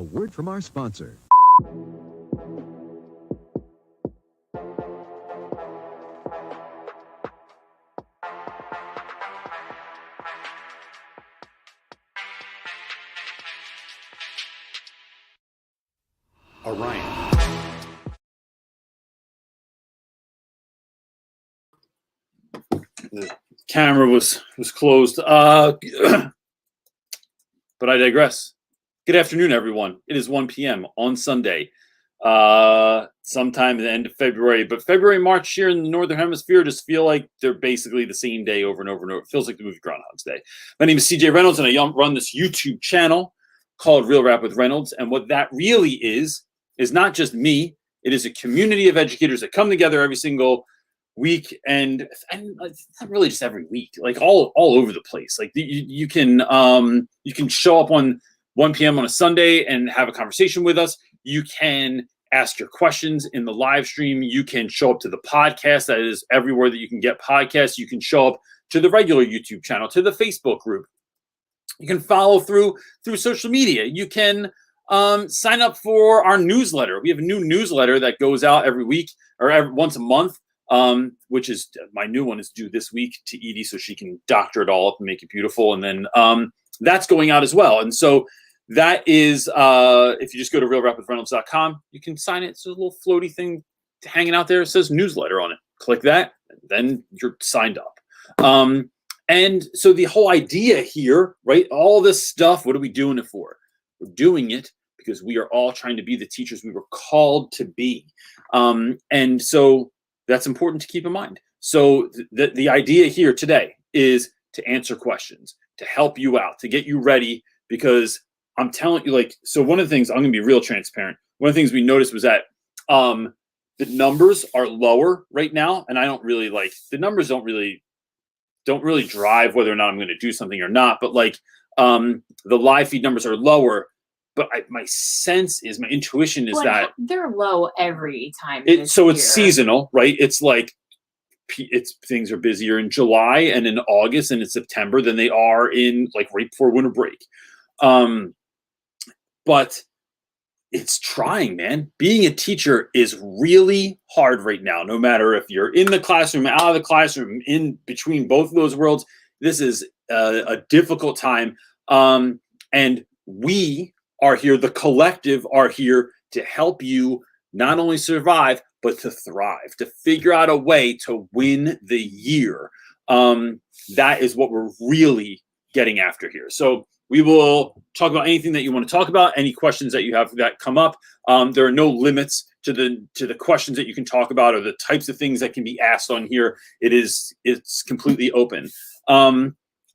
a word from our sponsor. Orion. The camera was closed. But I digress. Good afternoon, everyone. It is 1 p.m. on Sunday, sometime at the end of February. But February, March here in the Northern Hemisphere just feel like they're basically the same day over and over and over. It feels like the movie Groundhog's Day. My name is CJ Reynolds, and I run this YouTube channel called Real Rap with Reynolds. And what that really is not just me. It is a community of educators that come together every single week, and it's not really just every week, like all over the place. Like you can show up on 1 p.m. on a Sunday and have a conversation with us. You can ask your questions in the live stream. You can show up to the podcast that is everywhere that you can get podcasts. You can show up to the regular YouTube channel, to the Facebook group. You can follow through social media. You can sign up for our newsletter. We have a new newsletter that goes out every week or once a month, which is my new one is due this week to Edie so she can doctor it all up and make it beautiful. And then that's going out as well. And so that is, if you just go to realrapwithreynolds.com, you can sign it. It's a little floaty thing hanging out there. It says newsletter on it. Click that, then you're signed up. And so the whole idea here, right, all this stuff, what are we doing it for? We're doing it because we are all trying to be the teachers we were called to be. And so that's important to keep in mind. So the idea here today is to answer questions, to help you out, to get you ready, because I'm telling you, like, so one of the things, I'm going to be real transparent. One of the things we noticed was that the numbers are lower right now. And I don't really like, the numbers don't really drive whether or not I'm going to do something or not. But like the live feed numbers are lower. But my sense is, my intuition is that they're low every time. So it's seasonal, right? It's like things are busier in July and in August and in September than they are in like right before winter break. But it's trying, man. Being a teacher is really hard right now. No matter if you're in the classroom, out of the classroom, in between both of those worlds, this is a difficult time. And we are here, the collective are here to help you not only survive, but to thrive, to figure out a way to win the year. That is what we're really getting after here. So we will talk about anything that you want to talk about, any questions that you have that come up. There are no limits to the questions that you can talk about or the types of things that can be asked on here. It's completely open.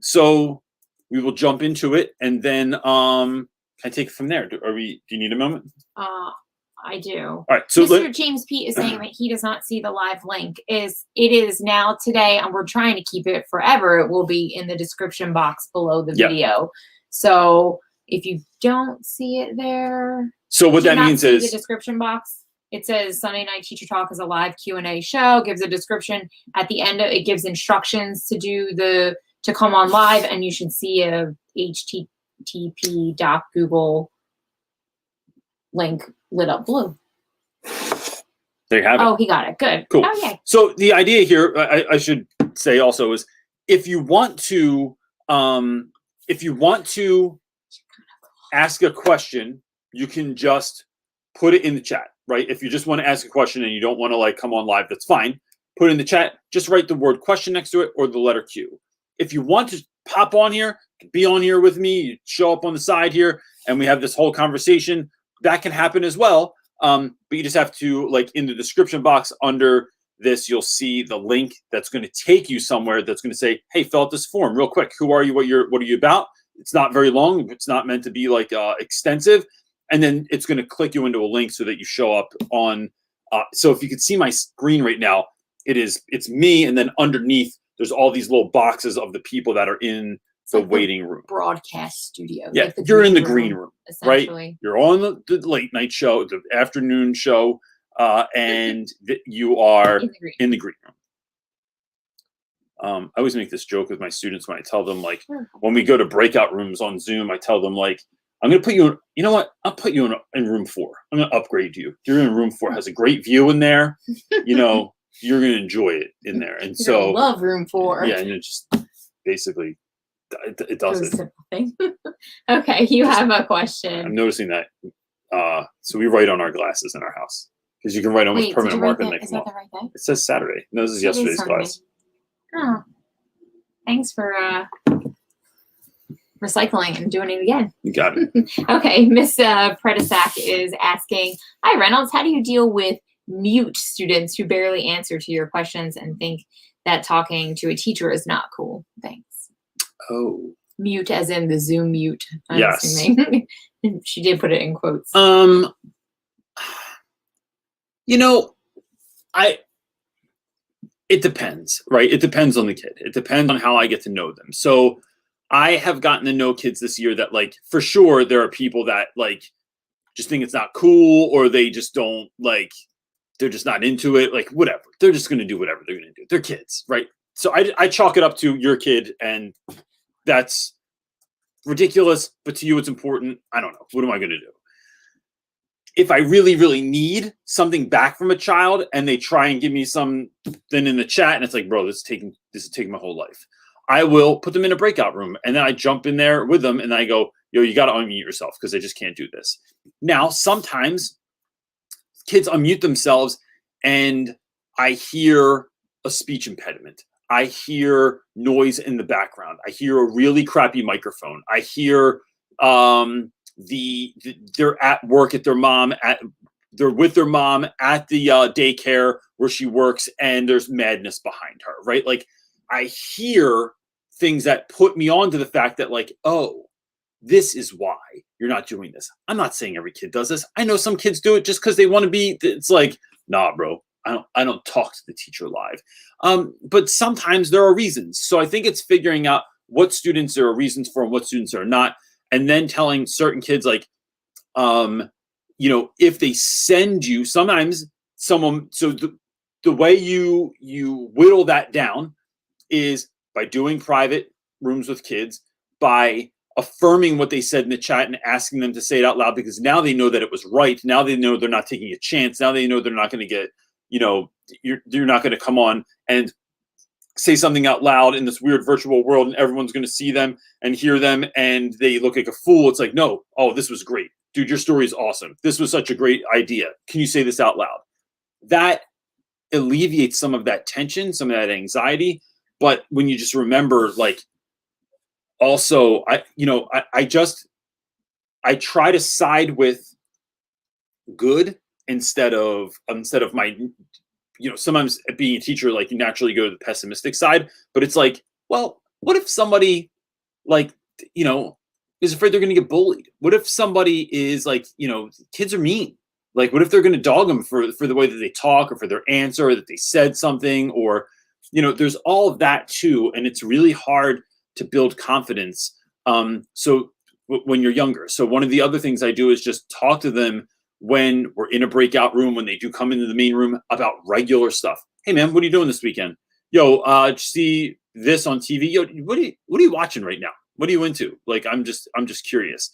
So we will jump into it, and then can I take it from there? Do you need a moment? I do. All right. So Mr. James Pete is saying that he does not see the live link. It is now today, and we're trying to keep it forever. It will be in the description box below the video. So if you don't see it there, so what that means is the description box. It says Sunday Night Teacher Talk is a live Q&A show. Gives a description at the end. It gives instructions to come on live, and you should see a http://Google link lit up blue. There you have it. Oh, he got it. Good. Cool. Oh, yeah. So the idea here, I should say also, is if you want to ask a question, you can just put it in the chat, right? If you just want to ask a question and you don't want to like come on live, that's fine. Put it in the chat. Just write the word question next to it or the letter Q. If you want to pop on here, be on here with me, you show up on the side here, and we have this whole conversation. That can happen as well. But you just have to, like, in the description box under this, you'll see the link that's going to take you somewhere that's going to say, hey, fill out this form real quick. Who are you? What are you about? It's not very long. It's not meant to be like extensive. And then it's going to click you into a link so that you show up on. So if you could see my screen right now, it's me. And then underneath, there's all these little boxes of the people that are in the waiting room. Broadcast studio. Yeah, like you're in the green room, right? Essentially. You're on the late night show, the afternoon show, and you are in the green room. I always make this joke with my students when I tell them, like, when we go to breakout rooms on Zoom, I tell them, like, I'm going to put you in, you know what? I'll put you in room 4. I'm going to upgrade you. You're in room 4. It has a great view in there. You know, you're going to enjoy it in there. And so love room 4. Yeah. And it just basically, it does it. Okay. You have a question. I'm noticing that. So we write on our glasses in our house because you can write on with permanent marker and they come off. Right day? It says Saturday. No, this is yesterday's class. Oh, thanks for recycling and doing it again. You got it. Okay, Miss Predisac is asking, hi Reynolds, how do you deal with mute students who barely answer to your questions and think that talking to a teacher is not cool? Thanks. Oh. Mute as in the Zoom mute. I'm yes. assuming. She did put it in quotes. You know, it depends, right? It depends on the kid. It depends on how I get to know them. So I have gotten to know kids this year that, like, for sure there are people that, like, just think it's not cool, or they just don't, like, they're just not into it, like, whatever. They're just going to do whatever they're going to do. They're kids, right? So I chalk it up to your kid, and that's ridiculous, but to you it's important. I don't know. What am I going to do? If I really, really need something back from a child and they try and give me something in the chat and it's like, bro, this is taking my whole life, I will put them in a breakout room, and then I jump in there with them and I go, yo, you got to unmute yourself because they just can't do this. Now, sometimes kids unmute themselves and I hear a speech impediment. I hear noise in the background. I hear a really crappy microphone. I hear they're at work at their mom they're with their mom at the daycare where she works, and there's madness behind her, right? Like, I hear things that put me on to the fact that, like, oh, this is why you're not doing this. I'm not saying every kid does this. I know some kids do it just because they want to be. It's like, nah, bro. I don't talk to the teacher live. But sometimes there are reasons. So I think it's figuring out what students there are reasons for and what students are not, and then telling certain kids, like, you know, if they send you, sometimes someone. So the way you whittle that down is by doing private rooms with kids, by affirming what they said in the chat and asking them to say it out loud, because now they know that it was right. Now they know they're not taking a chance. Now they know they're not going to get, you know, you're not going to come on and say something out loud in this weird virtual world and everyone's going to see them and hear them and they look like a fool. It's like, no, oh, this was great. Dude, your story is awesome. This was such a great idea. Can you say this out loud? That alleviates some of that tension, some of that anxiety. But when you just remember, like, also, I try to side with good instead of my, you know, sometimes being a teacher, like, you naturally go to the pessimistic side, but it's like, well, what if somebody, like, you know, is afraid they're going to get bullied? What if somebody is like, you know, kids are mean. Like, what if they're going to dog them for the way that they talk or for their answer, or that they said something, or, you know, there's all of that too. And it's really hard to build confidence. So when you're younger. So one of the other things I do is just talk to them when we're in a breakout room, when they do come into the main room, about regular stuff. Hey man, what are you doing this weekend? Yo, see this on TV? Yo, what are you watching right now? What are you into? Like, I'm just curious.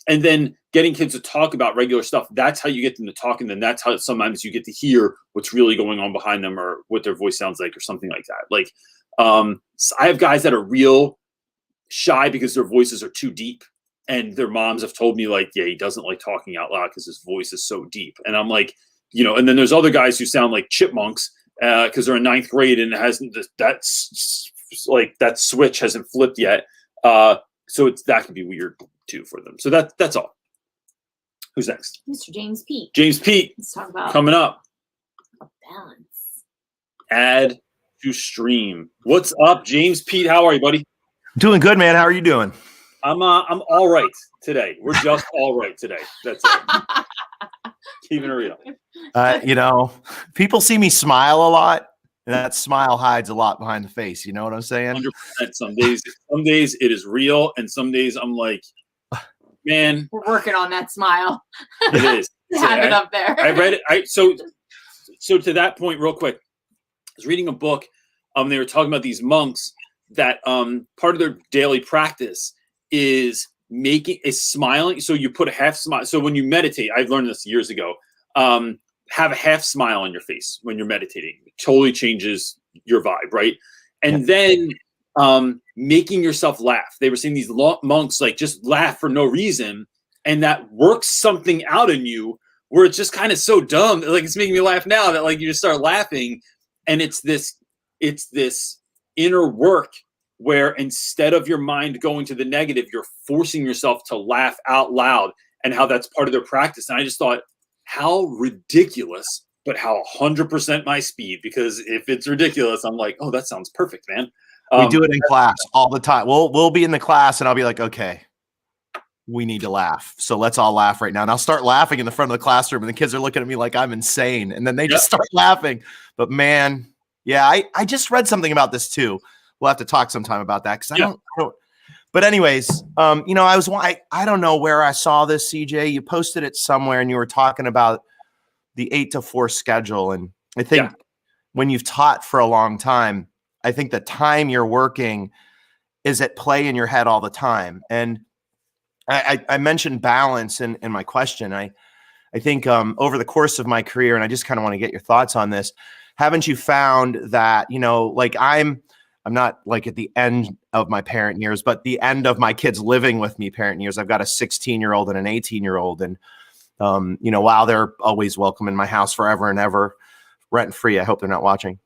And then getting kids to talk about regular stuff, that's how you get them to talk. And then that's how sometimes you get to hear what's really going on behind them, or what their voice sounds like, or something like that. Like, I have guys that are real shy because their voices are too deep. And their moms have told me, like, yeah, he doesn't like talking out loud because his voice is so deep. And I'm like, you know, and then there's other guys who sound like chipmunks because they're in 9th grade and it hasn't, that switch hasn't flipped yet. So that can be weird too for them. So that's all. Who's next? Mr. James Pete. James Pete. Let's talk about coming up. Balance. Add to stream. What's up, James Pete? How are you, buddy? Doing good, man. How are you doing? I'm all right today. We're just all right today. That's it. Keeping it real. You know, people see me smile a lot, and that smile hides a lot behind the face. You know what I'm saying? 100%. Some days it is real, and some days I'm like, man, we're working on that smile. It is. Have it up there. I read it. So to that point, real quick, I was reading a book. They were talking about these monks that part of their daily practice is making a smiling. So you put a half smile. So when you meditate, I've learned this years ago. Have a half smile on your face when you're meditating. It totally changes your vibe, right? And then making yourself laugh. They were saying these monks like just laugh for no reason, and that works something out in you where it's just kind of so dumb. Like it's making me laugh now that like you just start laughing, and it's this inner work where instead of your mind going to the negative, you're forcing yourself to laugh out loud, and how that's part of their practice. And I just thought, how ridiculous, but how 100% my speed, because if it's ridiculous, I'm like, oh, that sounds perfect, man. We do it in class all the time. We'll be in the class and I'll be like, okay, we need to laugh. So let's all laugh right now. And I'll start laughing in the front of the classroom and the kids are looking at me like I'm insane. And then they just start laughing. But man, yeah, I just read something about this too. We'll have to talk sometime about that. Cause I don't, but anyways, you know, I don't know where I saw this, CJ. You posted it somewhere and you were talking about the 8 to 4 schedule. And I think when you've taught for a long time, I think the time you're working is at play in your head all the time. And I mentioned balance in my question. I think over the course of my career, and I just kind of want to get your thoughts on this, haven't you found that, you know, like I'm not like at the end of my parent years, but the end of my kids living with me parent years. I've got a 16-year-old and an 18-year-old. And, you know, while they're always welcome in my house forever and ever, rent free, I hope they're not watching.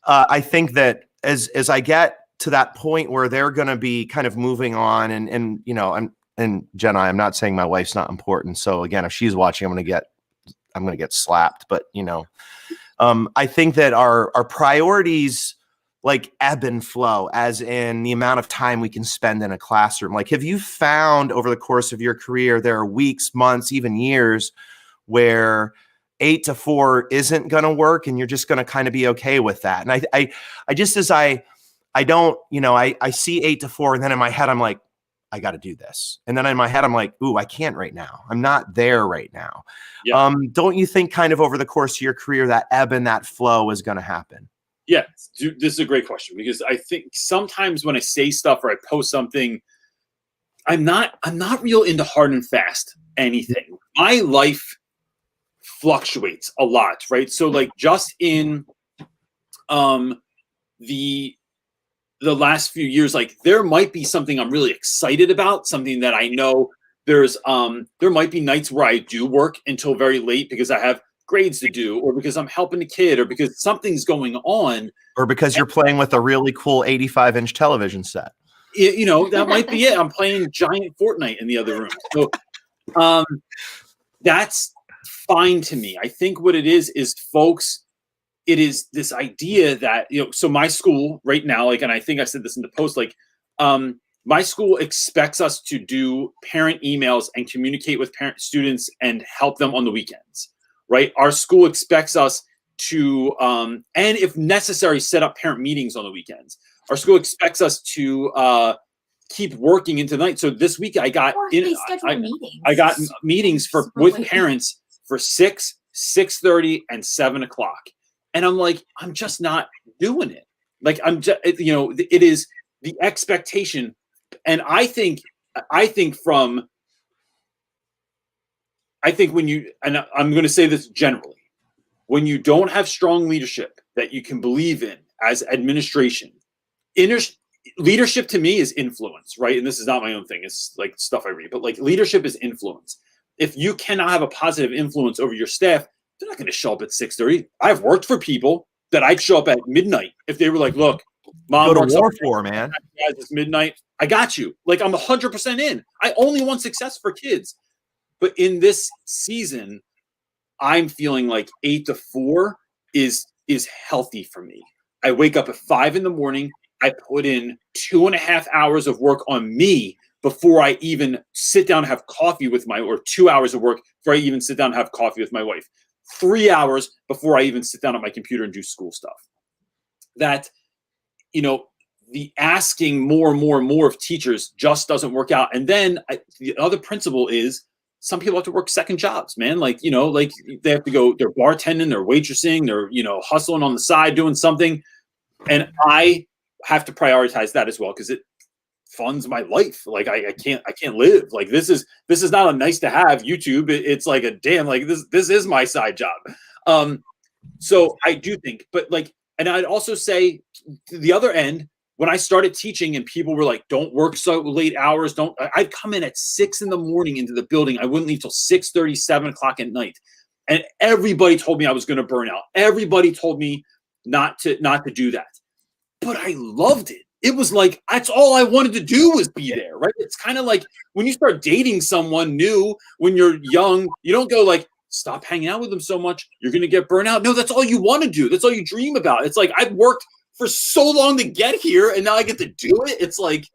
I think that as I get to that point where they're going to be kind of moving on and, you know, and Jenna, I'm not saying my wife's not important. So again, if she's watching, I'm going to get slapped, but you know, I think that our priorities like ebb and flow, as in the amount of time we can spend in a classroom. Like, have you found over the course of your career, there are weeks, months, even years where 8 to 4 isn't going to work and you're just going to kind of be okay with that? And I just, as I don't, you know, I see 8 to 4 and then in my head, I'm like, I got to do this. And then in my head, I'm like, ooh, I can't right now. I'm not there right now. Yeah. Don't you think kind of over the course of your career, that ebb and that flow is going to happen? Yeah, this is a great question, because I think sometimes when I say stuff or I post something, I'm not real into hard and fast anything. My life fluctuates a lot, right? So like just in the last few years, like there might be something I'm really excited about, something that I know there might be nights where I do work until very late because I have grades to do, or because I'm helping a kid, or because something's going on, or because you're playing with a really cool 85-inch television set. You know, that might be it. I'm playing giant Fortnite in the other room. So that's fine to me. I think what it is folks, it is this idea that, you know, so my school right now, like, and I think I said this in the post, like, my school expects us to do parent emails and communicate with students and help them on the weekends, right? Our school expects us to, and if necessary, set up parent meetings on the weekends. Our school expects us to keep working into the night. So this week I got meetings with parents for 6, 6:30, and 7 o'clock. And I'm like, I'm just not doing it. Like, I'm just, you know, it is the expectation. And I think when you, and I'm going to say this generally, when you don't have strong leadership that you can believe in as administration, leadership to me is influence, right? And this is not my own thing. It's like stuff I read, but like leadership is influence. If you cannot have a positive influence over your staff, they're not going to show up at 6:30. I've worked for people that I'd show up at midnight if they were like, look, mom, go to war for, man. Guys, it's midnight. I got you. Like, I'm 100% in. I only want success for kids. But in this season, I'm feeling like 8 to 4 is healthy for me. I wake up at 5 in the morning. I put in 2.5 hours of work on me before I even sit down and have coffee with or 2 hours of work before I even sit down and have coffee with my wife. 3 hours before I even sit down at my computer and do school stuff. That, you know, the asking more and more and more of teachers just doesn't work out. And then the other principle is some people have to work second jobs, man. Like, you know, like they have to go, they're bartending, they're waitressing, they're, you know, hustling on the side, doing something. And I have to prioritize that as well, because funds my life. Like I can't live. Like this is not a nice to have YouTube. It's like a damn, like this is my side job. So I do think, but like, and I'd also say to the other end, when I started teaching and people were like, don't work so late hours, I'd come in at 6 a.m. into the building. I wouldn't leave till 6:30, 7 o'clock at night. And everybody told me I was going to burn out. Everybody told me not to do that. But I loved it. It was like, that's all I wanted to do was be there, right? It's kind of like when you start dating someone new, when you're young, you don't go like, stop hanging out with them so much, you're going to get burnt out. No, that's all you want to do. That's all you dream about. It's like, I've worked for so long to get here and now I get to do it. It's like,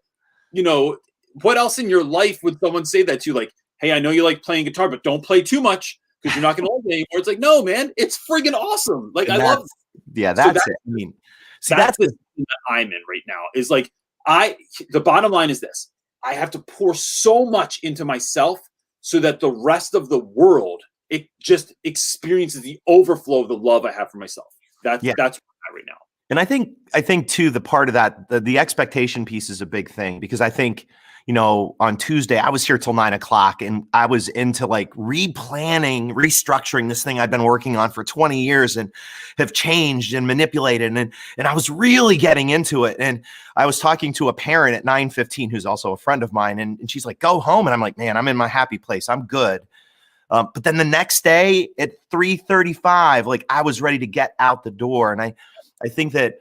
you know, what else in your life would someone say that to you? Like, hey, I know you like playing guitar, but don't play too much because you're not going to like it anymore. It's like, no, man, it's friggin' awesome. Like, I love it. Yeah, that's it. I mean, see, that's the thing that I'm in right now is like, the bottom line is this. I have to pour so much into myself so that the rest of the world, it just experiences the overflow of the love I have for myself. That's where I'm at right now. And I think too, the part of that, the expectation piece is a big thing, because I think, you know, on Tuesday, I was here till 9 o'clock and I was into like replanning, restructuring this thing I've been working on for 20 years and have changed and manipulated. And I was really getting into it. And I was talking to a parent at 9:15, who's also a friend of mine. And she's like, go home. And I'm like, man, I'm in my happy place. I'm good. But then the next day at 3:35, like I was ready to get out the door. And I think that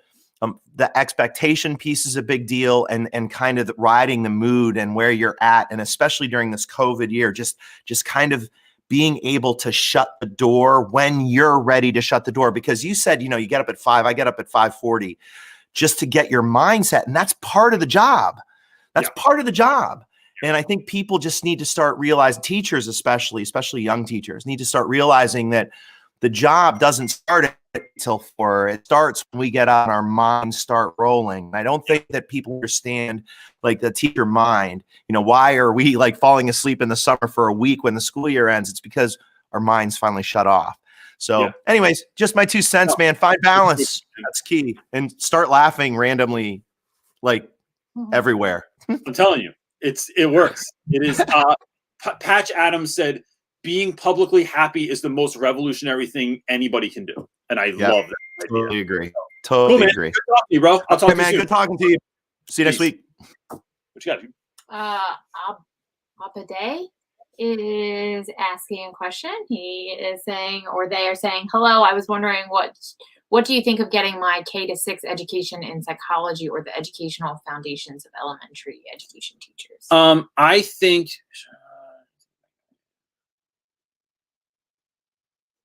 the expectation piece is a big deal, and kind of riding the mood and where you're at. And especially during this COVID year, just kind of being able to shut the door when you're ready to shut the door. Because you said, you know, you get up at 5, I get up at 5:40 just to get your mindset. And that's part of the job. That's part of the job. And I think people just need to start realizing, teachers especially young teachers, need to start realizing that the job doesn't start until 4. It starts when we get out, our minds start rolling. I don't think that people understand like the teacher mind. You know, why are we like falling asleep in the summer for a week when the school year ends? It's because our minds finally shut off. So anyways, just my 2 cents, man. Find balance. That's key. And start laughing randomly, like everywhere. I'm telling you, it works. It is. Patch Adams said, being publicly happy is the most revolutionary thing anybody can do. And I love that. Totally agree. Totally agree. Good talking to you, bro. I'll talk to you soon. Good talking to you. See you next week. What you got? Abade is asking a question. He is saying, or they are saying, hello, I was wondering what do you think of getting my K-6 education in psychology or the educational foundations of elementary education teachers? I think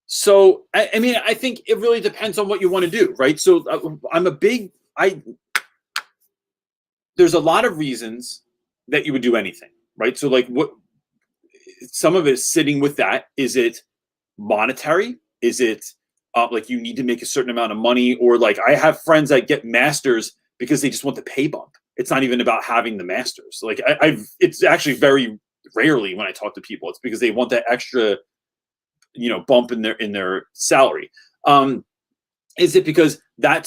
so. I mean, I think it really depends on what you want to do, right? So there's a lot of reasons that you would do anything, right? So like some of it is sitting with that. Is it monetary? Is it like you need to make a certain amount of money? Or like I have friends that get masters because they just want the pay bump. It's not even about having the masters. Like it's actually very rarely when I talk to people, it's because they want that extra, bump in their salary. Is it because that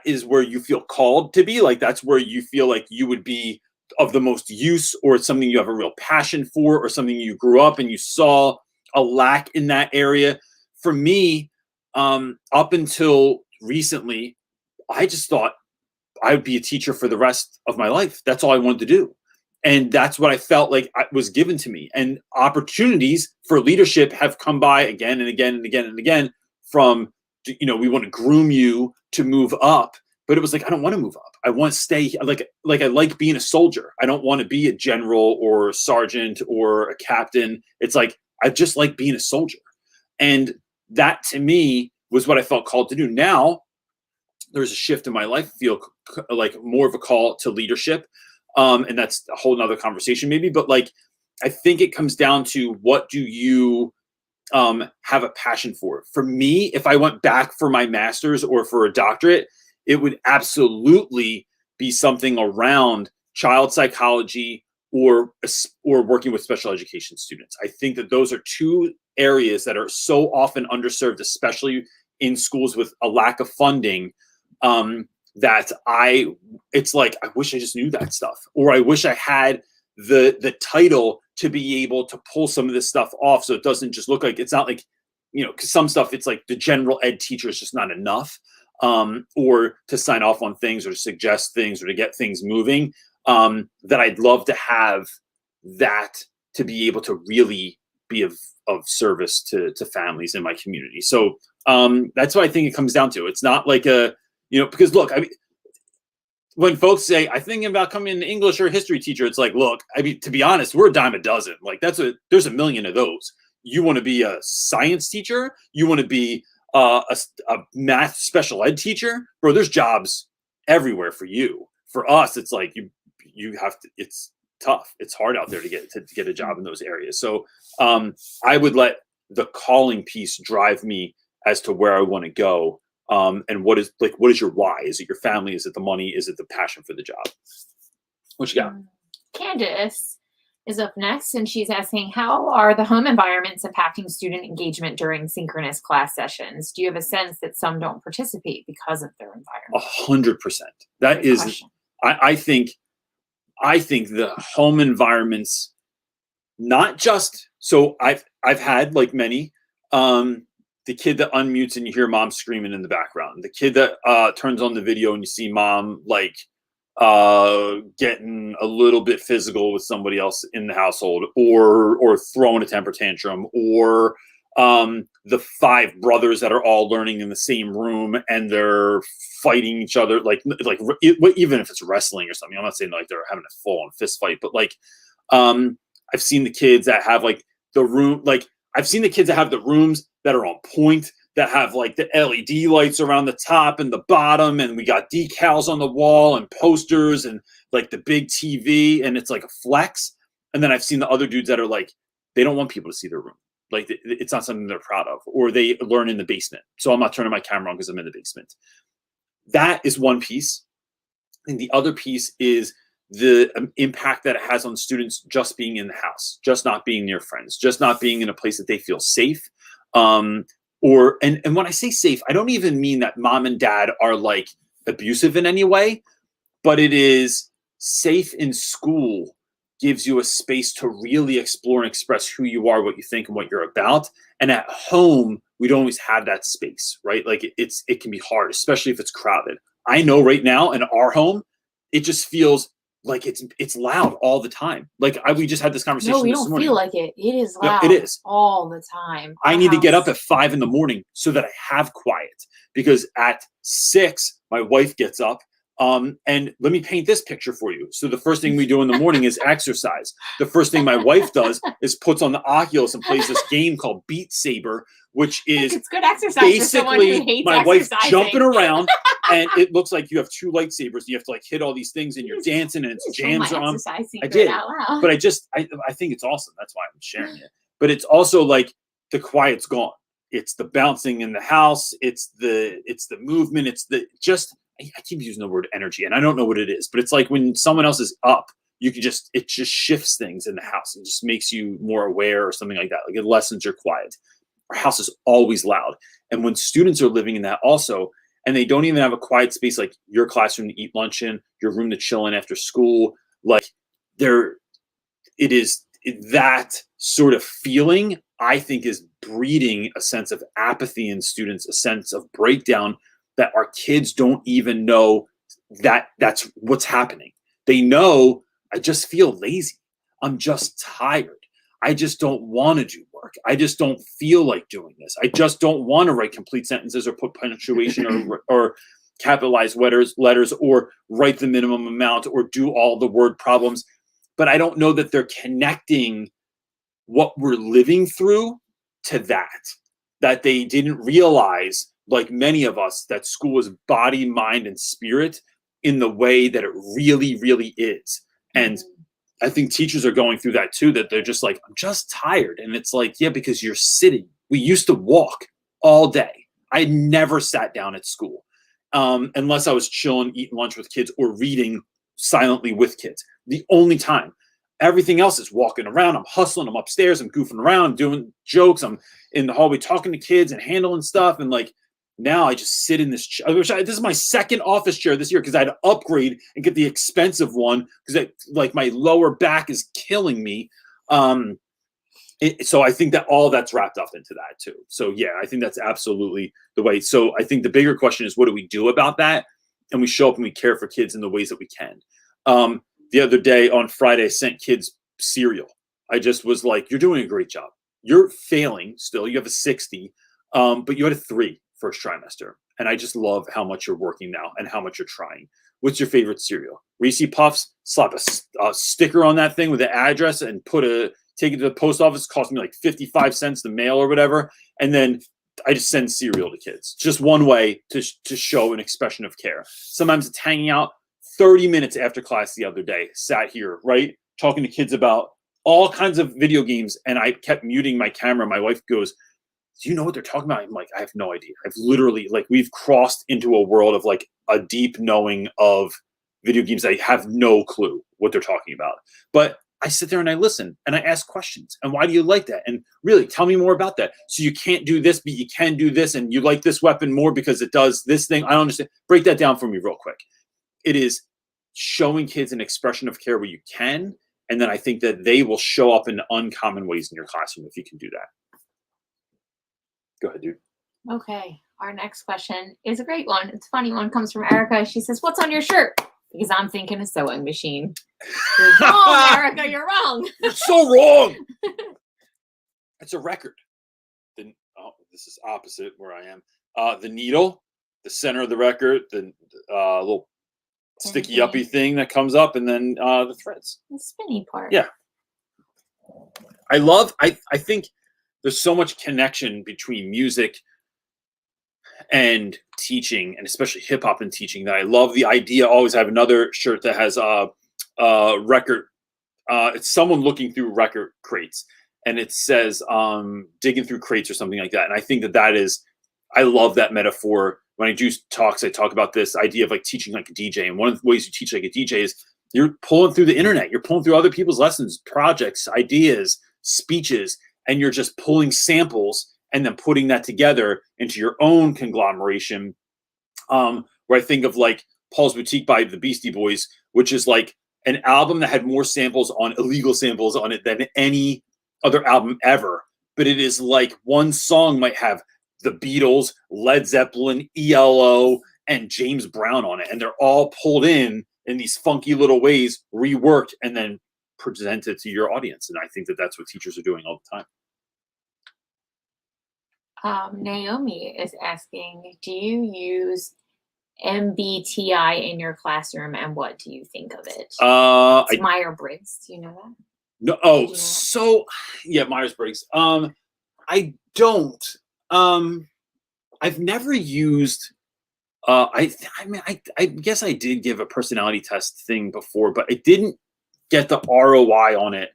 is where you feel called to be? Like that's where you feel like you would be of the most use, or it's something you have a real passion for, or something you grew up and you saw a lack in that area? For me, up until recently, I just thought I would be a teacher for the rest of my life. That's all I wanted to do. And that's what I felt like was given to me. And opportunities for leadership have come by again and again and again and again from, we want to groom you to move up. But it was like, I don't want to move up. I want to stay. Like I like being a soldier. I don't want to be a general or a sergeant or a captain. It's like, I just like being a soldier. And that to me was what I felt called to do. Now there's a shift in my life. I feel like more of a call to leadership. And that's a whole nother conversation maybe, but like, I think it comes down to what do you have a passion for? For me, if I went back for my master's or for a doctorate, it would absolutely be something around child psychology or working with special education students. I think that those are two areas that are so often underserved, especially in schools with a lack of funding, that it's like, I wish I just knew that stuff, or I wish I had the title to be able to pull some of this stuff off. So it doesn't just look like, it's not like, cause some stuff, it's like the general ed teacher is just not enough, or to sign off on things or to suggest things or to get things moving, that I'd love to have that to be able to really be of service to families in my community. So that's what I think it comes down to. It's not like because look, I mean, when folks say, I think about coming an English or history teacher, it's like, look, I mean, to be honest, we're a dime a dozen. Like there's a million of those. You want to be a science teacher? You want to be a math special ed teacher? Bro, there's jobs everywhere for you. For us, it's like you have to, it's tough. It's hard out there to get a job in those areas. So I would let the calling piece drive me as to where I want to go. And what is your why? Is it your family? Is it the money? Is it the passion for the job? What you got? Candace is up next, and she's asking, how are the home environments impacting student engagement during synchronous class sessions? Do you have a sense that some don't participate because of their environment? 100%. That is, question. I think the home environments, not just, so I've had, like many, the kid that unmutes and you hear mom screaming in the background, the kid that turns on the video and you see mom like getting a little bit physical with somebody else in the household, or throwing a temper tantrum, or the 5 brothers that are all learning in the same room and they're fighting each other, like even if it's wrestling or something. I'm not saying like they're having a full-on fist fight, but like I've seen the kids that have like the room, like I've seen the kids that have the rooms that are on point, that have like the LED lights around the top and the bottom, and we got decals on the wall and posters and like the big TV, and it's like a flex. And then I've seen the other dudes that are like, they don't want people to see their room. Like it's not something they're proud of, or they learn in the basement. So I'm not turning my camera on because I'm in the basement. That is one piece. And the other piece is the impact that it has on students just being in the house, just not being near friends, just not being in a place that they feel safe. And when I say safe, I don't even mean that mom and dad are like abusive in any way, but it is safe in school gives you a space to really explore and express who you are, what you think, and what you're about. And at home, we don't always have that space, right? Like it can be hard, especially if it's crowded. I know right now in our home, it just feels like it's loud all the time. Like we just had this conversation. No, we this don't morning. feel like it. It is loud. It is all the time. I need to get up at 5 a.m. so that I have quiet, because at 6, my wife gets up. And let me paint this picture for you. So the first thing we do in the morning is exercise. The first thing my wife does is puts on the Oculus and plays this game called Beat Saber, which is it's good exercise basically my wife jumping around, and it looks like you have 2 lightsabers. And you have to like hit all these things, and you're dancing, and it's jams are on. I did, but I think it's awesome. That's why I'm sharing it. But it's also like the quiet's gone. It's the bouncing in the house. It's the movement. It's the just. I keep using the word energy, and I don't know what it is, but it's like when someone else is up, it just shifts things in the house. It just makes you more aware or something like that. Like it lessens your quiet. Our house is always loud. And when students are living in that also, and they don't even have a quiet space, like your classroom to eat lunch in, your room to chill in after school, like that sort of feeling, I think, is breeding a sense of apathy in students, a sense of breakdown, that our kids don't even know that that's what's happening. They know, I just feel lazy. I'm just tired. I just don't want to do work. I just don't feel like doing this. I just don't want to write complete sentences or put punctuation or capitalize letters or write the minimum amount or do all the word problems. But I don't know that they're connecting what we're living through to that they didn't realize, like many of us, that school is body, mind, and spirit in the way that it really, really is. And I think teachers are going through that too, that they're just like, I'm just tired. And it's like, yeah, because you're sitting. We used to walk all day. I never sat down at school unless I was chilling, eating lunch with kids or reading silently with kids. The only time. Everything else is walking around. I'm hustling. I'm upstairs. I'm goofing around. I'm doing jokes. I'm in the hallway talking to kids and handling stuff. And like, Now I just sit in this chair. This is my second office chair this year because I had to upgrade and get the expensive one because like my lower back is killing me. So I think that all that's wrapped up into that too. So yeah, I think that's absolutely the way. So I think the bigger question is, what do we do about that? And we show up and we care for kids in the ways that we can. The other day on Friday, I sent kids cereal. I just was like, you're doing a great job. You're failing still. You have a 60, but you had a 3 first trimester. And I just love how much you're working now and how much you're trying. What's your favorite cereal? Reese Puffs, slap a sticker on that thing with the address and take it to the post office. It cost me like 55 cents to mail or whatever. And then I just send cereal to kids. Just one way to show an expression of care. Sometimes it's hanging out 30 minutes after class the other day, sat here, right? Talking to kids about all kinds of video games. And I kept muting my camera. My wife goes, do you know what they're talking about? I'm like, I have no idea. I've literally, like, we've crossed into a world of like a deep knowing of video games. I have no clue what they're talking about. But I sit there and I listen and I ask questions. And why do you like that? And really, tell me more about that. So you can't do this, but you can do this. And you like this weapon more because it does this thing. I don't understand. Break that down for me real quick. It is showing kids an expression of care where you can. And then I think that they will show up in uncommon ways in your classroom if you can do that. Go ahead, dude. Okay. Our next question is a great one. It's a funny one. Comes from Erica. She says, what's on your shirt? Because I'm thinking a sewing machine. You're wrong, Erica. You're wrong. You're so wrong. It's a record. This is opposite where I am. The needle, the center of the record, the little sticky uppy thing that comes up, and then the threads. The spinny part. Yeah. I think there's so much connection between music and teaching, and especially hip hop and teaching, that I love the idea. Always have another shirt that has a record. It's someone looking through record crates, and it says digging through crates or something like that. And I think that is, I love that metaphor. When I do talks, I talk about this idea of like teaching like a DJ. And one of the ways you teach like a DJ is you're pulling through the internet. You're pulling through other people's lessons, projects, ideas, speeches, and you're just pulling samples and then putting that together into your own conglomeration. Where I think of like Paul's Boutique by the Beastie Boys, which is like an album that had more illegal samples on it than any other album ever. But it is like one song might have the Beatles, Led Zeppelin, ELO, and James Brown on it. And they're all pulled in these funky little ways, reworked, and then presented to your audience. And I think that that's what teachers are doing all the time. Naomi is asking, do you use MBTI in your classroom, and what do you think of it? It's Myers-Briggs. Do you know that? No. Oh, so yeah, Myers-Briggs. I don't. I've never used. I guess I did give a personality test thing before, but I didn't get the ROI on it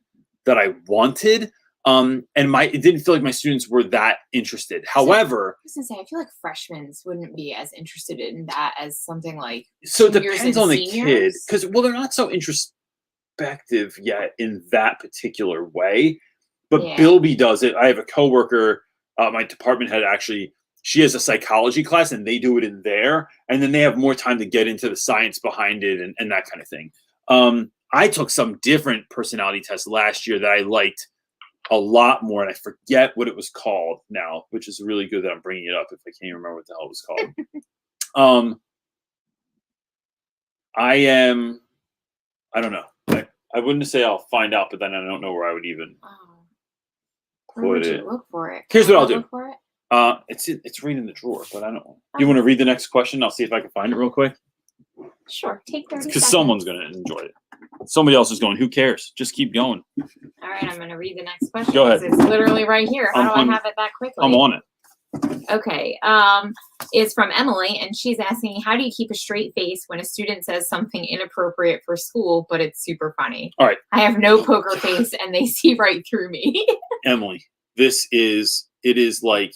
that I wanted. And it didn't feel like my students were that interested. However, I was gonna say, I feel like freshmen wouldn't be as interested in that as something like. So it depends on the kid, because they're not so introspective yet in that particular way. But yeah. Bilby does it. I have a coworker, my department head actually. She has a psychology class, and they do it in there, and then they have more time to get into the science behind it and that kind of thing. I took some different personality tests last year that I liked a lot more, and I forget what it was called now, which is really good that I'm bringing it up if I can't remember what the hell it was called. I don't know. I wouldn't say I'll find out, but then I don't know where I would even put it. Look for it. Here's what I'll do. For it? It's right in the drawer, but I don't know. You want to read the next question? I'll see if I can find it real quick. Sure, take 30 seconds. Because someone's going to enjoy it. Somebody else is going, who cares? Just keep going. All right, I'm going to read the next question. Go ahead. It's literally right here. How do I have it that quickly? I'm on it. Okay. It's from Emily, and she's asking, how do you keep a straight face when a student says something inappropriate for school, but it's super funny? All right. I have no poker face, and they see right through me. Emily, it is like,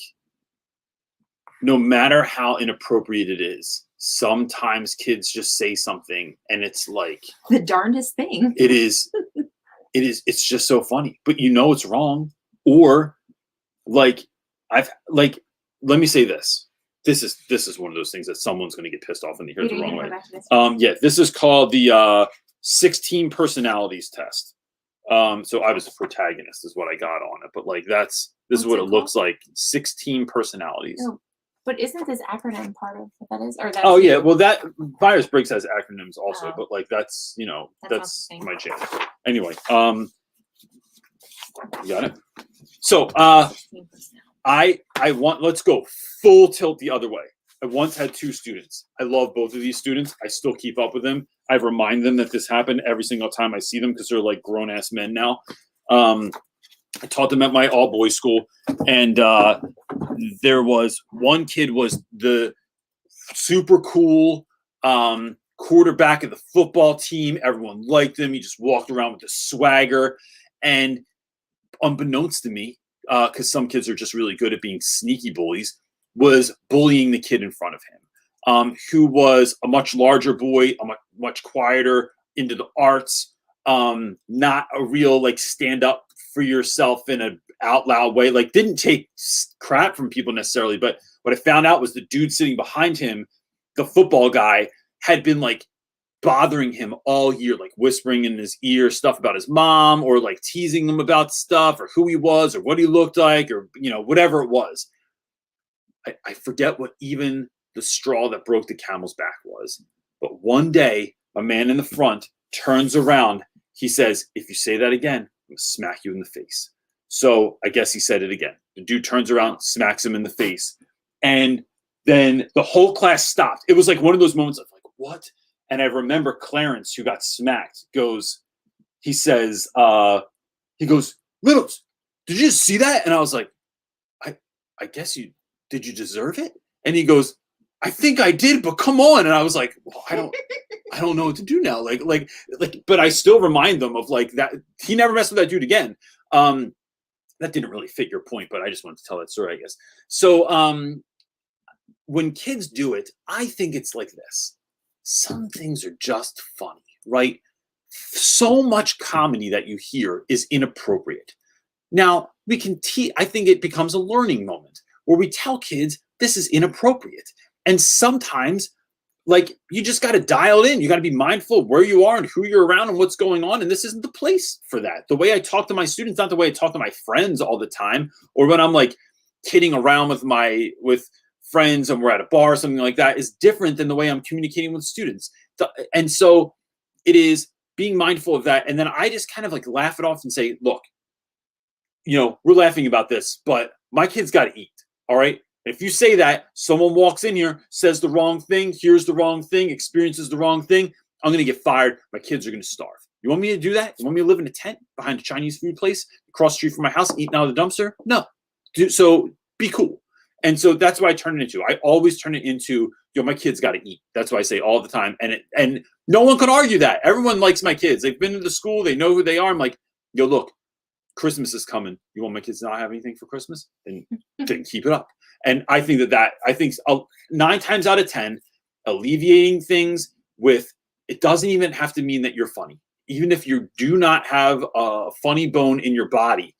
no matter how inappropriate it is, sometimes kids just say something and it's like the darndest thing. It's just so funny, but it's wrong. Or let me say this. this is one of those things that someone's going to get pissed off when they hear it the wrong way. This This is called the 16 personalities test. So I was the protagonist is what I got on it, but like this is what it looks like. 16 personalities. No, but isn't this acronym part of what that is? Or Oh yeah, well that Myers-Briggs has acronyms also, but like that's that's my jam. Anyway, you got it. So let's go full tilt the other way. I once had 2 students. I love both of these students. I still keep up with them. I remind them that this happened every single time I see them because they're like grown ass men now. I taught them at my all boys school, and there was one kid was the super cool quarterback of the football team. Everyone liked him. He just walked around with the swagger, and unbeknownst to me, because some kids are just really good at being sneaky bullies, was bullying the kid in front of him, who was a much larger boy, much quieter, into the arts, not a real like stand up for yourself in an out loud way, like didn't take crap from people necessarily. But what I found out was the dude sitting behind him, the football guy, had been like bothering him all year, like whispering in his ear stuff about his mom, or like teasing him about stuff, or who he was, or what he looked like, or whatever it was. I forget what even the straw that broke the camel's back was. But one day, a man in the front turns around. He says, "If you say that again, I'm going to smack you in the face." So I guess he said it again. The dude turns around, smacks him in the face. And then the whole class stopped. It was like one of those moments of like, what? And I remember Clarence, who got smacked, he goes, "Reynolds, did you just see that?" And I was like, I guess did you deserve it? And he goes, "I think I did, but come on." And I was like, well, I don't know what to do now. Like, but I still remind them of like that. He never messed with that dude again. That didn't really fit your point, but I just wanted to tell that story, I guess. So, when kids do it, I think it's like this. Some things are just funny, right? So much comedy that you hear is inappropriate. Now, we can I think it becomes a learning moment where we tell kids this is inappropriate. And sometimes, like, you just got to dial it in. You got to be mindful of where you are and who you're around and what's going on. And this isn't the place for that. The way I talk to my students, not the way I talk to my friends all the time, or when I'm like kidding around with friends and we're at a bar or something like that, is different than the way I'm communicating with students. And so it is being mindful of that. And then I just kind of like laugh it off and say, look, we're laughing about this, but my kids got to eat. All right. If you say that, someone walks in here, says the wrong thing, hears the wrong thing, experiences the wrong thing, I'm going to get fired. My kids are going to starve. You want me to do that? You want me to live in a tent behind a Chinese food place across the street from my house, eating out of the dumpster? No. So be cool. And so that's what I turn it into. I always turn it into, my kids got to eat. That's what I say all the time. And no one can argue that. Everyone likes my kids. They've been to the school. They know who they are. I'm like, look, Christmas is coming. You want my kids to not have anything for Christmas? Then keep it up. And I think that 9 times out of 10, alleviating things with, it doesn't even have to mean that you're funny. Even if you do not have a funny bone in your body,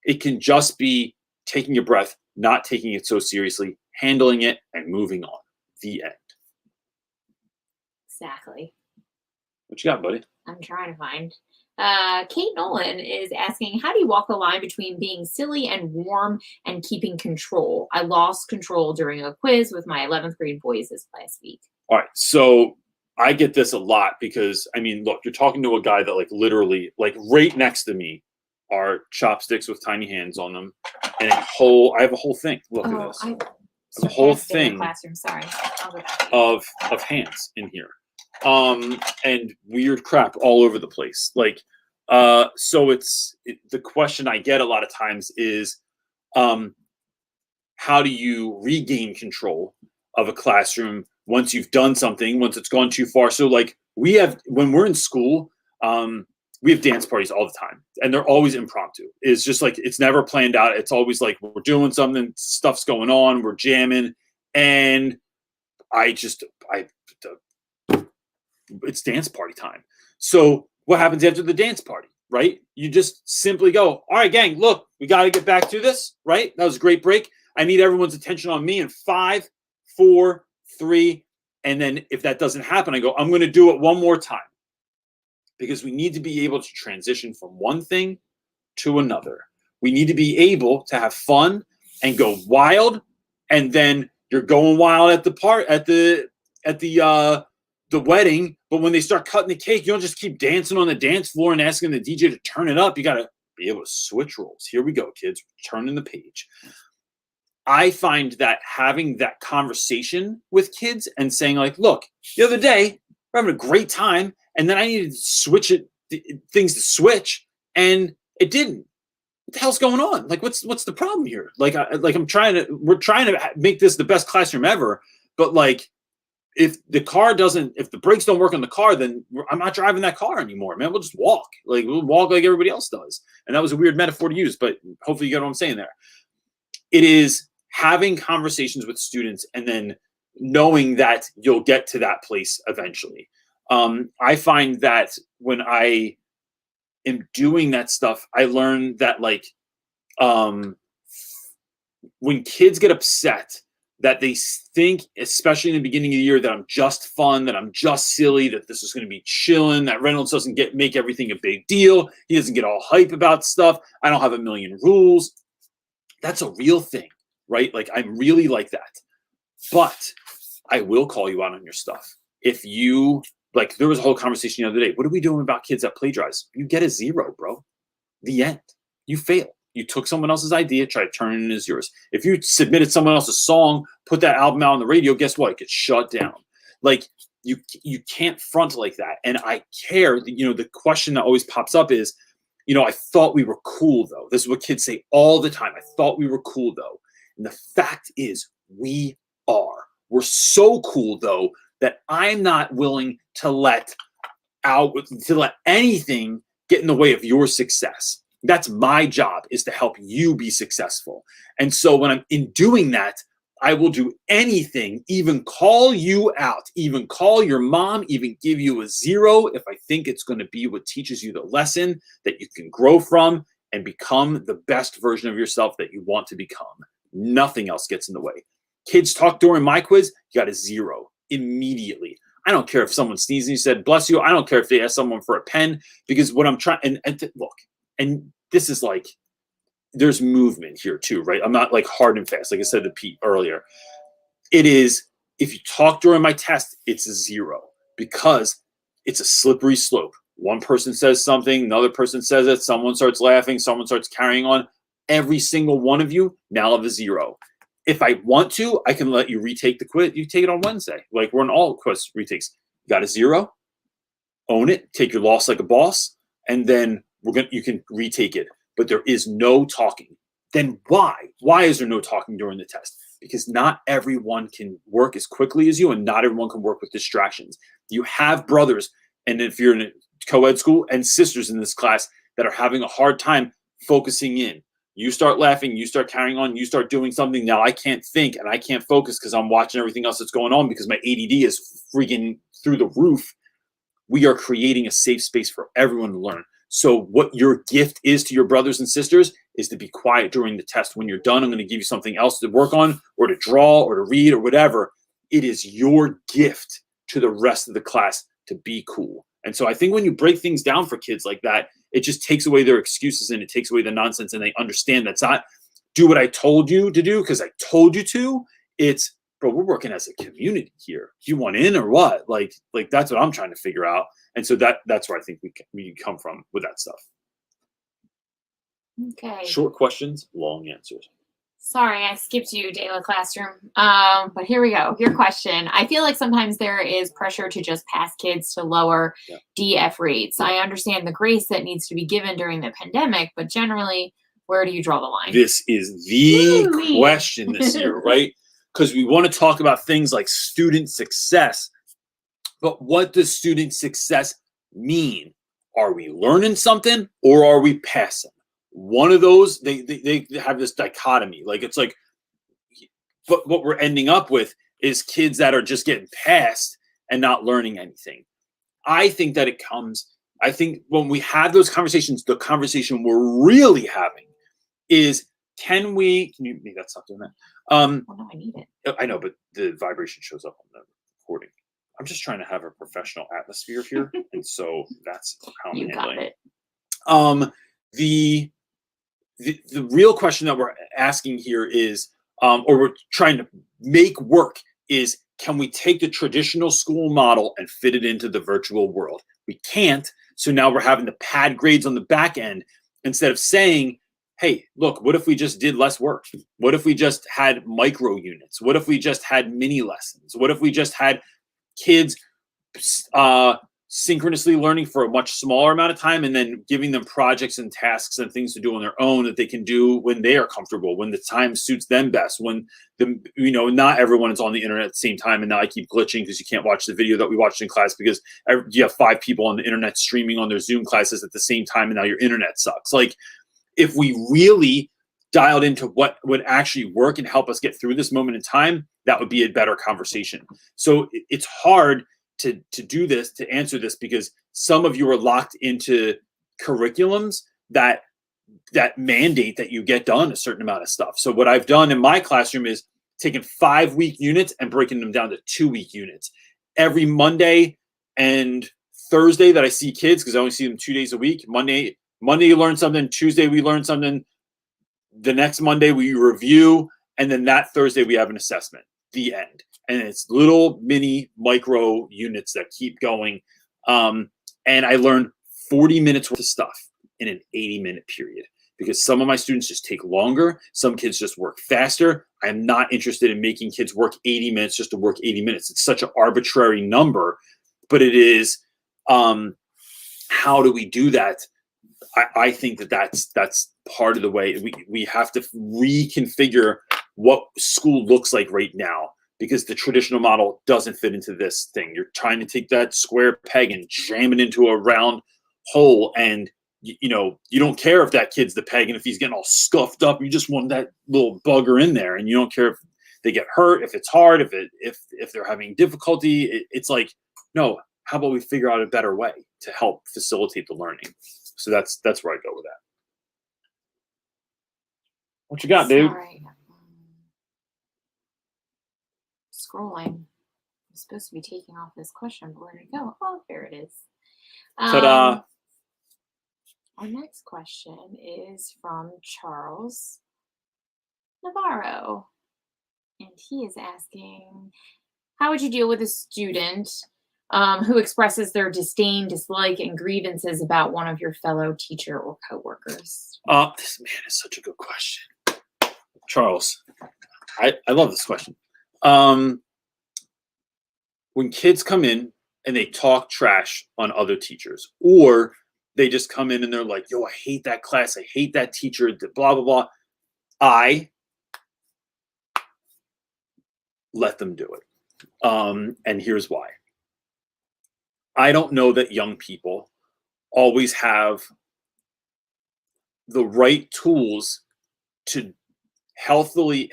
it can just be taking a breath, not taking it so seriously, handling it, and moving on. The end. Exactly. What you got, buddy? I'm trying to find. Kate Nolan is asking, how do you walk the line between being silly and warm and keeping control? I lost control during a quiz with my 11th grade boys this last week. All right. So I get this a lot because, look, you're talking to a guy that literally right next to me are chopsticks with tiny hands on them and I have a whole thing. Look at this. I have a whole thing Sorry. of hands in here. And weird crap all over the place. So the question I get a lot of times is, how do you regain control of a classroom once you've done something, once it's gone too far? So when we're in school, we have dance parties all the time and they're always impromptu. It's just it's never planned out. It's always we're doing something, stuff's going on, we're jamming. And it's dance party time. So what happens after the dance party, right? You just simply go, all right, gang, look, we got to get back to this, right? That was a great break. I need everyone's attention on me in 5, 4, 3. And then if that doesn't happen, I go, I'm going to do it one more time. Because we need to be able to transition from one thing to another. We need to be able to have fun and go wild. And then you're going wild at the wedding. But when they start cutting the cake, you don't just keep dancing on the dance floor and asking the DJ to turn it up. You got to be able to switch roles. Here we go, kids. Turning the page. I find that having that conversation with kids and saying like, look, the other day we're having a great time, and then I needed to switch things to switch, and it didn't. What the hell's going on? Like, what's the problem here? Like, we're trying to make this the best classroom ever, but like, if the brakes don't work on the car, then I'm not driving that car anymore, man. We'll just walk. Like, we'll walk like everybody else does. And that was a weird metaphor to use, but hopefully you get what I'm saying there. It is having conversations with students and then knowing that you'll get to that place eventually. I find that when I am doing that stuff, I learn that like, when kids get upset, that they think, especially in the beginning of the year, that I'm just fun, that I'm just silly, that this is going to be chilling, that Reynolds doesn't make everything a big deal. He doesn't get all hype about stuff. I don't have a million rules. That's a real thing, right? Like, I'm really like that. But I will call you out on your stuff. If you, like, there was a whole conversation the other day. What are we doing about kids that plagiarize? You get a 0, bro. The end. You fail. You took someone else's idea, try to turn it as yours. If you submitted someone else's song, put that album out on the radio, guess what? It gets shut down. Like, you can't front like that. And I care. The question that always pops up is, I thought we were cool, though. This is what kids say all the time. I thought we were cool, though. And the fact is, we are. We're so cool, though, that I'm not willing to let anything get in the way of your success. That's my job, is to help you be successful. And so when I'm in doing that, I will do anything, even call you out, even call your mom, even give you a 0 if I think it's going to be what teaches you the lesson that you can grow from and become the best version of yourself that you want to become. Nothing else gets in the way. Kids talk during my quiz, you got a 0 immediately. I don't care if someone sneezes and you said, bless you. I don't care if they ask someone for a pen, because what I'm trying, look, and this is like, there's movement here too, right? I'm not like hard and fast. Like I said to Pete earlier, it is, if you talk during my test, it's a 0, because it's a slippery slope. One person says something, another person says it, someone starts laughing, someone starts carrying on. Every single one of you now have a 0. If I want to, I can let you retake the quiz. You take it on Wednesday. Like, we're in all quiz retakes. You got a 0, own it, take your loss like a boss, and then you can retake it. But there is no talking. Then why? Why is there no talking during the test? Because not everyone can work as quickly as you, and not everyone can work with distractions. You have brothers, and if you're in a co-ed school, and sisters in this class that are having a hard time focusing in. You start laughing, you start carrying on, you start doing something. Now I can't think and I can't focus because I'm watching everything else that's going on, because my ADD is freaking through the roof. We are creating a safe space for everyone to learn. So what your gift is to your brothers and sisters is to be quiet during the test. When you're done, I'm going to give you something else to work on, or to draw, or to read, or whatever. It is your gift to the rest of the class to be cool. And so I think when you break things down for kids like that, it just takes away their excuses, and it takes away the nonsense, and they understand that's not do what I told you to do because I told you to. It's, bro, we're working as a community here. Do you want in or what? Like that's what I'm trying to figure out. And so that's where I think we come from with that stuff. Okay. Short questions, long answers. Sorry, I skipped you, Dayla Classroom. But here we go. Your question. I feel like sometimes there is pressure to just pass kids to lower DF rates. I understand the grace that needs to be given during the pandemic, but generally, where do you draw the line? This is the question this year, right? Because we want to talk about things like student success. But what does student success mean? Are we learning something, or are we passing? One of those, they have this dichotomy. Like, it's like, but what we're ending up with is kids that are just getting passed and not learning anything. I think that when we have those conversations, the conversation we're really having is can you maybe that's not doing that. Well, no, I need it. I know, but the vibration shows up on the recording. I'm just trying to have a professional atmosphere here, and so that's how I'm handling it. The real question that we're asking here is, or we're trying to make work is, can we take the traditional school model and fit it into the virtual world? We can't. So now we're having to pad grades on the back end instead of saying, hey, look, what if we just did less work? What if we just had micro units? What if we just had mini lessons? What if we just had kids synchronously learning for a much smaller amount of time and then giving them projects and tasks and things to do on their own that they can do when they are comfortable, when the time suits them best, when not everyone is on the internet at the same time. And now I keep glitching because you can't watch the video that we watched in class because you have 5 people on the internet streaming on their Zoom classes at the same time, and now your internet sucks. Like, if we really dialed into what would actually work and help us get through this moment in time, that would be a better conversation. So it's hard to do this, to answer this, because some of you are locked into curriculums that mandate that you get done a certain amount of stuff. So what I've done in my classroom is taking 5-week units and breaking them down to 2-week units. Every Monday and Thursday that I see kids, because I only see them 2 days a week, Monday you learn something, Tuesday we learn something, the next Monday we review, and then that Thursday we have an assessment, the end. And it's little mini micro units that keep going. And I learned 40 minutes worth of stuff in an 80-minute period, because some of my students just take longer. Some kids just work faster. I'm not interested in making kids work 80 minutes just to work 80 minutes. It's such an arbitrary number, but it is, how do we do that? I think that's part of the way we have to reconfigure what school looks like right now, because the traditional model doesn't fit into this thing. You're trying to take that square peg and jam it into a round hole, and you don't care if that kid's the peg and if he's getting all scuffed up. You just want that little bugger in there, and you don't care if they get hurt, if it's hard, if they're having difficulty. It's like, no, how about we figure out a better way to help facilitate the learning? So that's where I go with that. What you got, dude? Sorry. Scrolling. I'm supposed to be taking off this question, but where did it go? Oh, there it is. Ta-da. Our next question is from Charles Navarro. And he is asking, how would you deal with a student who expresses their disdain, dislike, and grievances about one of your fellow teacher or coworkers? This man is such a good question. Charles, I love this question. When kids come in and they talk trash on other teachers, or they just come in and they're like, yo, I hate that class, I hate that teacher, blah, blah, blah, I let them do it. And here's why. I don't know that young people always have the right tools to healthily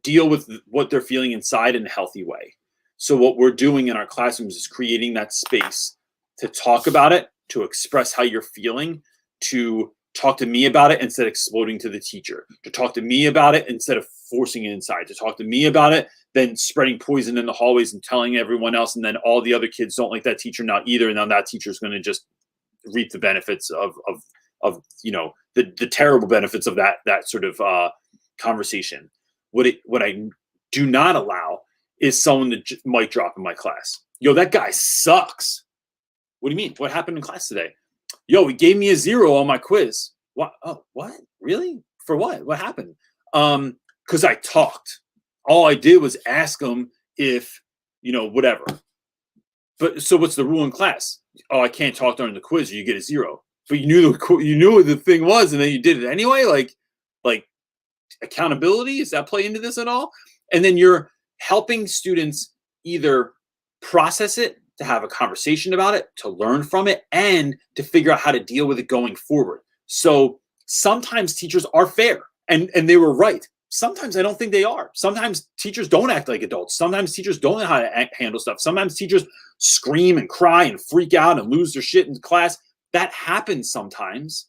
deal with what they're feeling inside in a healthy way. So what we're doing in our classrooms is creating that space to talk about it, to express how you're feeling, to talk to me about it instead of exploding to the teacher, to talk to me about it instead of forcing it inside, to talk to me about it, then spreading poison in the hallways and telling everyone else, and then all the other kids don't like that teacher now either, and now that teacher's going to just reap the benefits of the terrible benefits of that sort of conversation. What I do not allow is someone to mic drop in my class. Yo, that guy sucks. What do you mean? What happened in class today? Yo, he gave me a 0 on my quiz. What? Oh, what? Really? For what? What happened? Because I talked. All I did was ask him if, whatever. But so what's the rule in class? Oh, I can't talk during the quiz, or you get a 0. But you knew what the thing was, and then you did it anyway. Like accountability, does that play into this at all? And then you're helping students either process it, to have a conversation about it, to learn from it, and to figure out how to deal with it going forward. So sometimes teachers are fair, and they were right. Sometimes I don't think they are. Sometimes teachers don't act like adults. Sometimes teachers don't know how to handle stuff. Sometimes teachers scream and cry and freak out and lose their shit in class. That happens sometimes.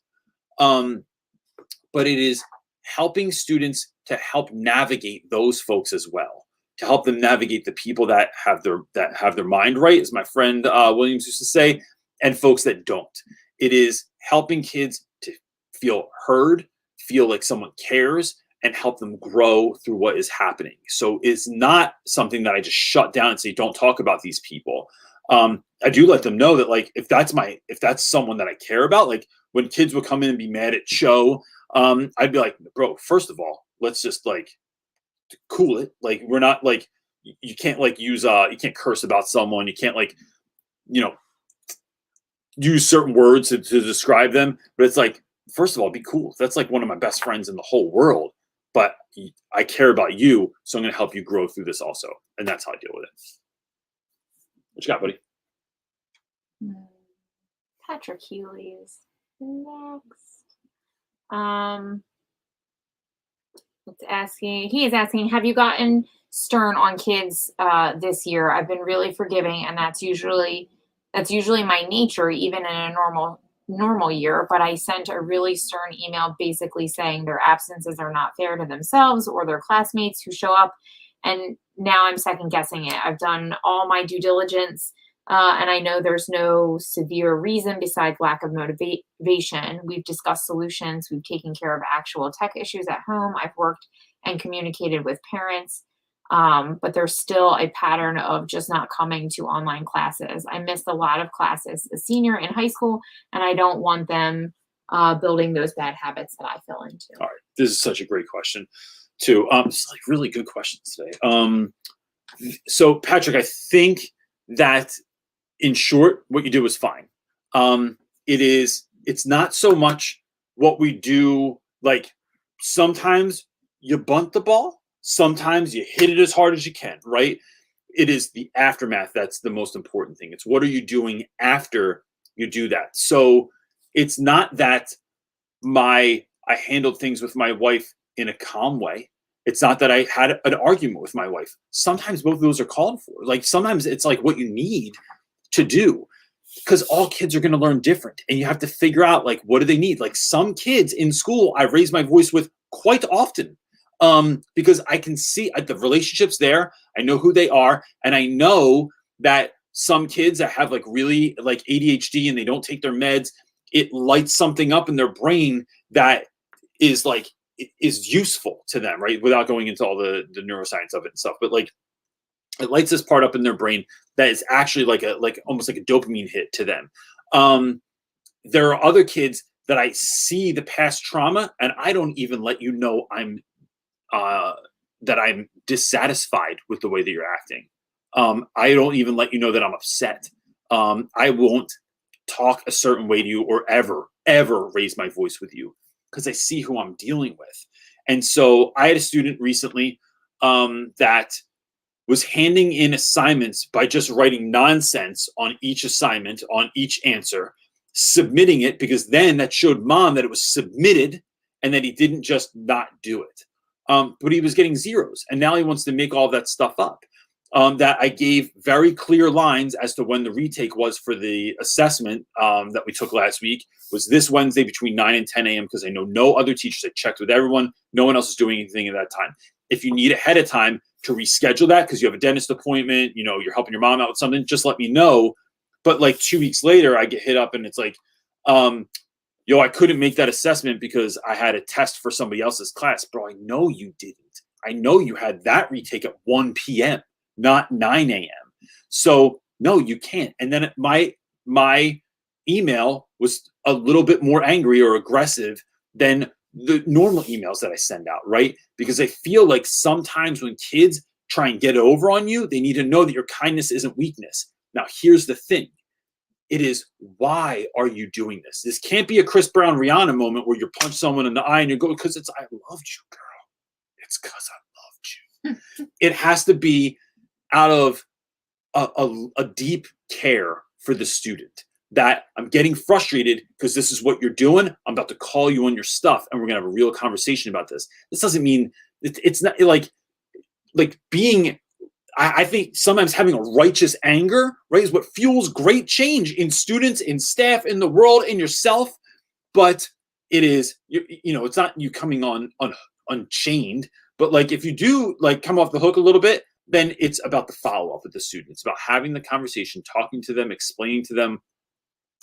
But it is helping students to help navigate those folks as well, to help them navigate the people that have their mind right, as my friend Williams used to say, and folks that don't. It is helping kids to feel heard, feel like someone cares, and help them grow through what is happening. So it's not something that I just shut down and say, don't talk about these people. I do let them know that, like, if that's someone that I care about, like when kids would come in and be mad at Cho, I'd be like, bro, first of all, let's just like cool it. Like, we're not like, you can't like use, you can't curse about someone. You can't like, use certain words to describe them. But it's like, first of all, be cool. That's like one of my best friends in the whole world. But I care about you, so I'm going to help you grow through this also. And that's how I deal with it. What you got, buddy? Patrick Healy is next. He is asking, have you gotten stern on kids this year? I've been really forgiving, and that's usually my nature, even in a normal year, but I sent a really stern email basically saying their absences are not fair to themselves or their classmates who show up, and now I'm second guessing it. I've done all my due diligence, and I know there's no severe reason besides lack of motivation. We've discussed solutions. We've taken care of actual tech issues at home. I've worked and communicated with parents. But there's still a pattern of just not coming to online classes. I missed a lot of classes a senior in high school, and I don't want them building those bad habits that I fell into. All right. This is such a great question, too. It's like really good questions today. So, Patrick, I think that in short, what you did was fine. It's not so much what we do. Like, sometimes you bunt the ball. Sometimes you hit it as hard as you can, right? It is the aftermath that's the most important thing. It's what are you doing after you do that? So it's not that I handled things with my wife in a calm way. It's not that I had an argument with my wife. Sometimes both of those are called for. Like, sometimes it's like what you need to do, because all kids are going to learn different, and you have to figure out, like, what do they need? Like, some kids in school, I raise my voice with quite often. Because I can see the relationships there. I know who they are. And I know that some kids that have like really like ADHD and they don't take their meds, it lights something up in their brain that is like, is useful to them, right? Without going into all the neuroscience of it and stuff. But like, it lights this part up in their brain that is actually like almost like a dopamine hit to them. There are other kids that I see the past trauma, and I don't even let you know that I'm dissatisfied with the way that you're acting. I don't even let you know that I'm upset. I won't talk a certain way to you or ever raise my voice with you, because I see who I'm dealing with. And so I had a student recently that was handing in assignments by just writing nonsense on each assignment, on each answer, submitting it, because then that showed mom that it was submitted and that he didn't just not do it. But he was getting zeros, and now he wants to make all that stuff up. That I gave very clear lines as to when the retake was for the assessment that we took last week. Was this Wednesday between 9 and 10 a.m. because I know no other teachers. I checked with everyone. No one else is doing anything at that time. If you need ahead of time to reschedule that because you have a dentist appointment, you're helping your mom out with something, just let me know. But like 2 weeks later, I get hit up and it's like, I couldn't make that assessment because I had a test for somebody else's class. Bro, I know you didn't. I know you had that retake at 1 p.m., not 9 a.m. So no, you can't. And then my email was a little bit more angry or aggressive than the normal emails that I send out, right? Because I feel like sometimes when kids try and get over on you, they need to know that your kindness isn't weakness. Now, here's the thing. It is, why are you doing this? This can't be a Chris Brown Rihanna moment where you punch someone in the eye and you go, because it's, I loved you, girl. It's because I loved you. It has to be out of a deep care for the student, that I'm getting frustrated because this is what you're doing. I'm about to call you on your stuff and we're going to have a real conversation about this. This doesn't mean it's not like being, I think sometimes having a righteous anger, right, is what fuels great change in students, in staff, in the world, in yourself. But it is, it's not you coming on unchained, but like if you do like come off the hook a little bit, then it's about the follow up with the student. It's about having the conversation, talking to them, explaining to them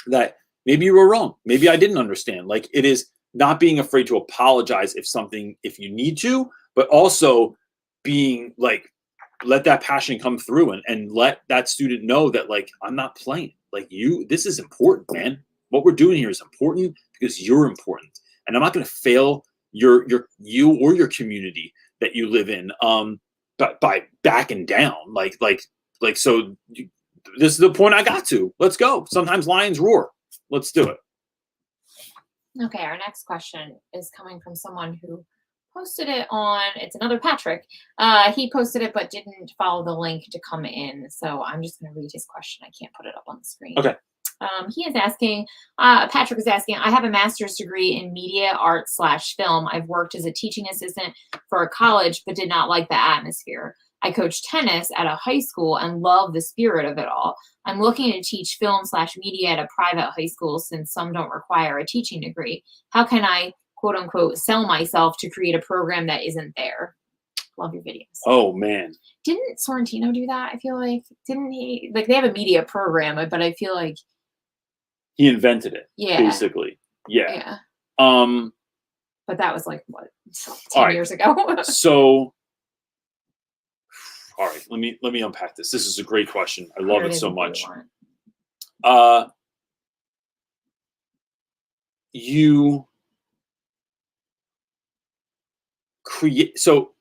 that maybe you were wrong, maybe I didn't understand. Like it is not being afraid to apologize if you need to, but also being like, let that passion come through and let that student know that like, I'm not playing. Like this is important, man. What we're doing here is important because you're important. And I'm not going to fail you or your community that you live in but by backing down. So this is the point I got to. Let's go. Sometimes lions roar. Let's do it. Okay, our next question is coming from someone who posted it on, it's another Patrick. He posted it but didn't follow the link to come in. So I'm just going to read his question. I can't put it up on the screen. Okay. He is asking, Patrick is asking, I have a master's degree in media arts / film. I've worked as a teaching assistant for a college, but did not like the atmosphere. I coach tennis at a high school and love the spirit of it all. I'm looking to teach film / media at a private high school since some don't require a teaching degree. How can I, quote unquote, sell myself to create a program that isn't there? Love your videos. Oh, man. Didn't Sorrentino do that? I feel like, didn't he? Like they have a media program, but I feel like he invented it. Yeah. Basically. Yeah. But that was like what, 10 years ago. So all right, let me unpack this. This is a great question. I love it so much. You create, so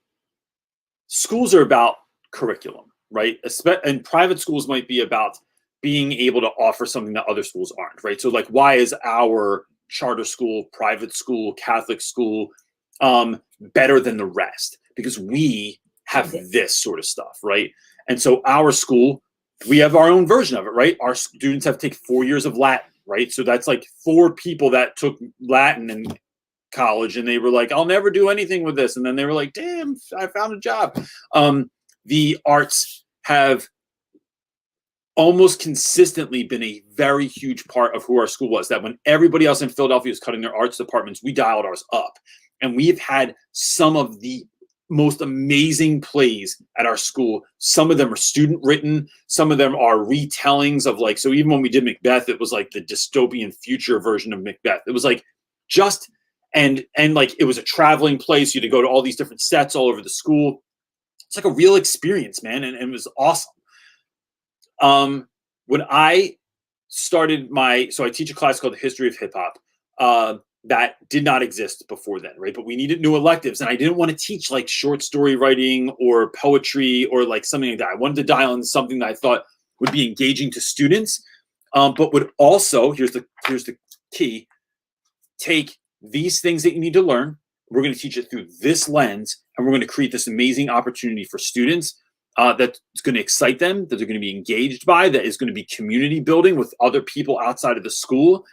schools are about curriculum, right? And private schools might be about being able to offer something that other schools aren't, right? So like, why is our charter school, private school, Catholic school better than the rest? Because we have this sort of stuff, right? And so our school, we have our own version of it, right? Our students have to take 4 years of Latin, right? So that's like 4 people that took Latin in college and they were like, I'll never do anything with this. And then they were like, damn, I found a job. The arts have almost consistently been a very huge part of who our school was. That when everybody else in Philadelphia was cutting their arts departments, we dialed ours up. And we've had some of the most amazing plays at our school. Some of them are student written. Some of them are retellings of like, so even when we did Macbeth, it was like the dystopian future version of Macbeth. It was like just, and like, it was a traveling place. You had to go to all these different sets all over the school. It's like a real experience, man. And it was awesome. When I started so I teach a class called the History of Hip Hop. That did not exist before then, right? But we needed new electives, and I didn't want to teach like short story writing or poetry or like something like that. I wanted to dial in something that I thought would be engaging to students, but would also, here's the key, take these things that you need to learn. We're going to teach it through this lens, and we're going to create this amazing opportunity for students that's going to excite them, that they're going to be engaged by, that is going to be community building with other people outside of the school,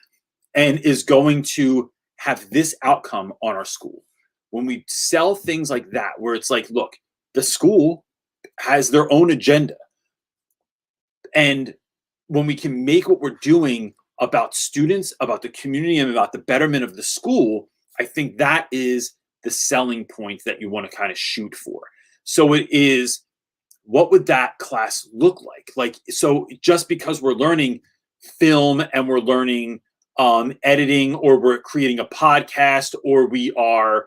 and is going to have this outcome on our school. When we sell things like that, where it's like, look, the school has their own agenda. And when we can make what we're doing about students, about the community, and about the betterment of the school, I think that is the selling point that you want to kind of shoot for. So it is, what would that class look like? Like, so just because we're learning film and we're learning editing, or we're creating a podcast, or we are,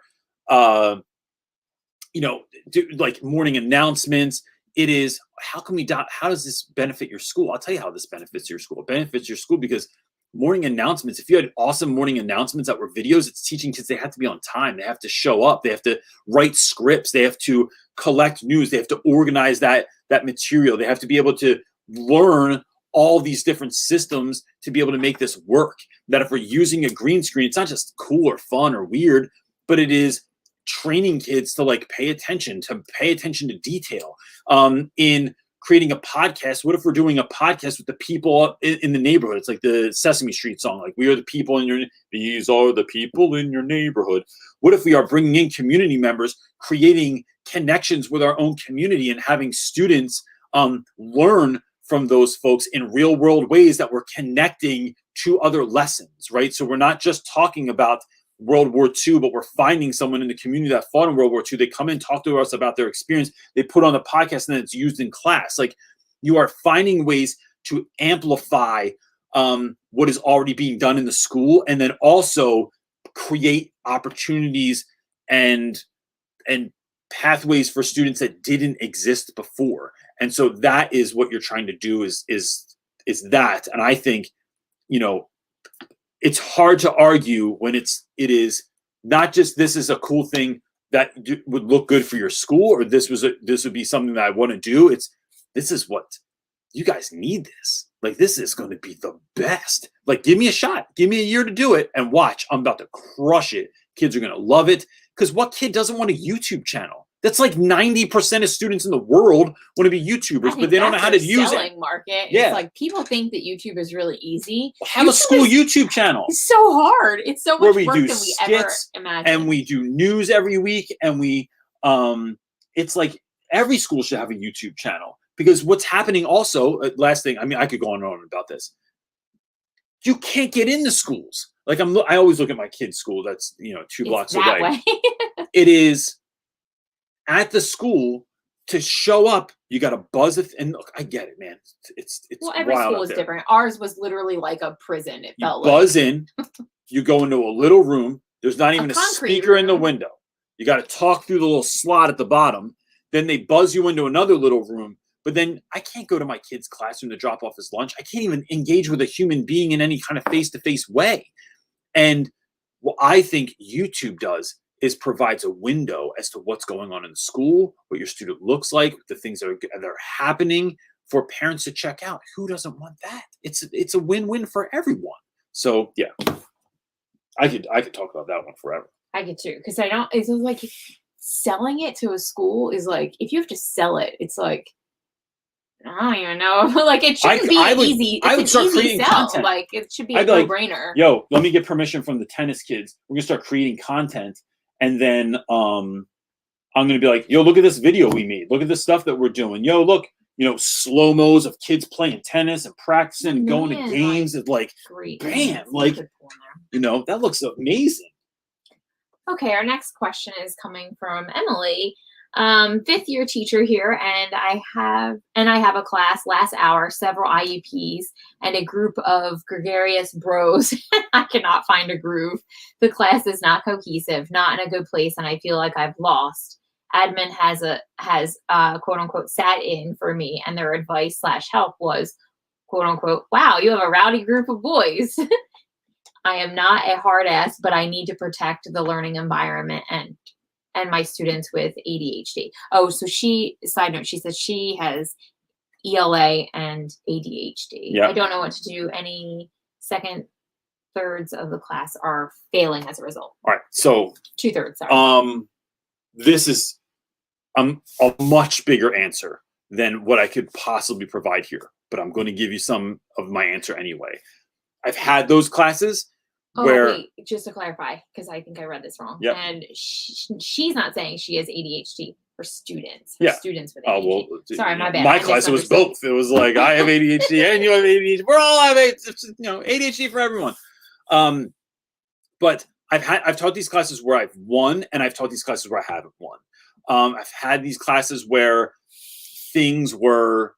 do like morning announcements. It is, how does this benefit your school? I'll tell you how this benefits your school. It benefits your school because morning announcements, if you had awesome morning announcements that were videos, it's teaching kids they have to be on time. They have to show up. They have to write scripts. They have to collect news. They have to organize that material. They have to be able to learn all these different systems to be able to make this work. That if we're using a green screen, it's not just cool or fun or weird, but it is training kids to like pay attention to detail. In creating a podcast, what if we're doing a podcast with the people in the neighborhood? It's like the Sesame Street song, like, we are the people these are the people in your neighborhood. What if we are bringing in community members, creating connections with our own community, and having students learn from those folks in real world ways that we're connecting to other lessons, right? So we're not just talking about World War II, but we're finding someone in the community that fought in World War II. They come in, talk to us about their experience. They put on the podcast, and then it's used in class. Like, you are finding ways to amplify what is already being done in the school, and then also create opportunities and pathways for students that didn't exist before. And so that is what you're trying to do is that. And I think, you know, it's hard to argue when it is not just this is a cool thing that would look good for your school, or this would be something that I want to do. This is what you guys need. Like, this is going to be the best. Like, give me a shot, give me a year to do it, and watch. I'm about to crush it. Kids are going to love it. Because what kid doesn't want a YouTube channel? That's like 90% of students in the world want to be YouTubers, but they don't know how to use it. Market. Yeah. It's like people think that YouTube is really easy. Have a school YouTube channel. It's so hard. It's so much work than we ever imagined. And we do news every week, and we it's like every school should have a YouTube channel. Because what's happening also, last thing, I mean, I could go on and on about this. You can't get into schools. Like, I always look at my kid's school. That's, you know, 2 blocks away. It is at the school to show up. You got to buzz it. And look, I get it, man. It's well, every wild school is different. Ours was literally like a prison. It felt like. Buzz in. You go into a little room. There's not even a speaker in the window. You got to talk through the little slot at the bottom. Then they buzz you into another little room. But then I can't go to my kid's classroom to drop off his lunch. I can't even engage with a human being in any kind of face-to-face way. And what I think YouTube does is provides a window as to what's going on in the school, what your student looks like, the things that are happening for parents to check out. Who doesn't want that? It's a win-win for everyone. So yeah, I could talk about that one forever. I could too, because it's like selling it to a school is like, if you have to sell it, it's like, I don't even know. Like, it shouldn't be easy. I would start creating content. Like, it should be a no-brainer. Yo, let me get permission from the tennis kids. We're gonna start creating content, and then I'm gonna be like, yo, look at this video we made. Look at the stuff that we're doing. Yo, look, you know, slow-mos of kids playing tennis and practicing and going to games. It's like, bam, like, you know, that looks amazing. Okay, our next question is coming from Emily. 5th year teacher here, and I have a class last hour, several IUPs, and a group of gregarious bros. I cannot find a groove. The class is not cohesive, not in a good place, and I feel like I've lost. Admin has quote unquote sat in for me, and their advice / help was quote unquote, wow, you have a rowdy group of boys. I am not a hard ass, but I need to protect the learning environment and my students with ADHD. Oh, so side note, she said she has ELA and ADHD. Yep. I don't know what to do. Any second thirds of the class are failing as a result. All right. So 2/3, sorry. This is a much bigger answer than what I could possibly provide here, but I'm going to give you some of my answer anyway. I've had those classes wait, just to clarify, because I think I read this wrong. Yep. And she's not saying she has ADHD for students. For students with ADHD. Oh, well, sorry, my bad. My class, it was both. It was like, I have ADHD and you have ADHD. We're all have ADHD for everyone. But I've taught these classes where I've won, and I've taught these classes where I haven't won. I've had these classes where things were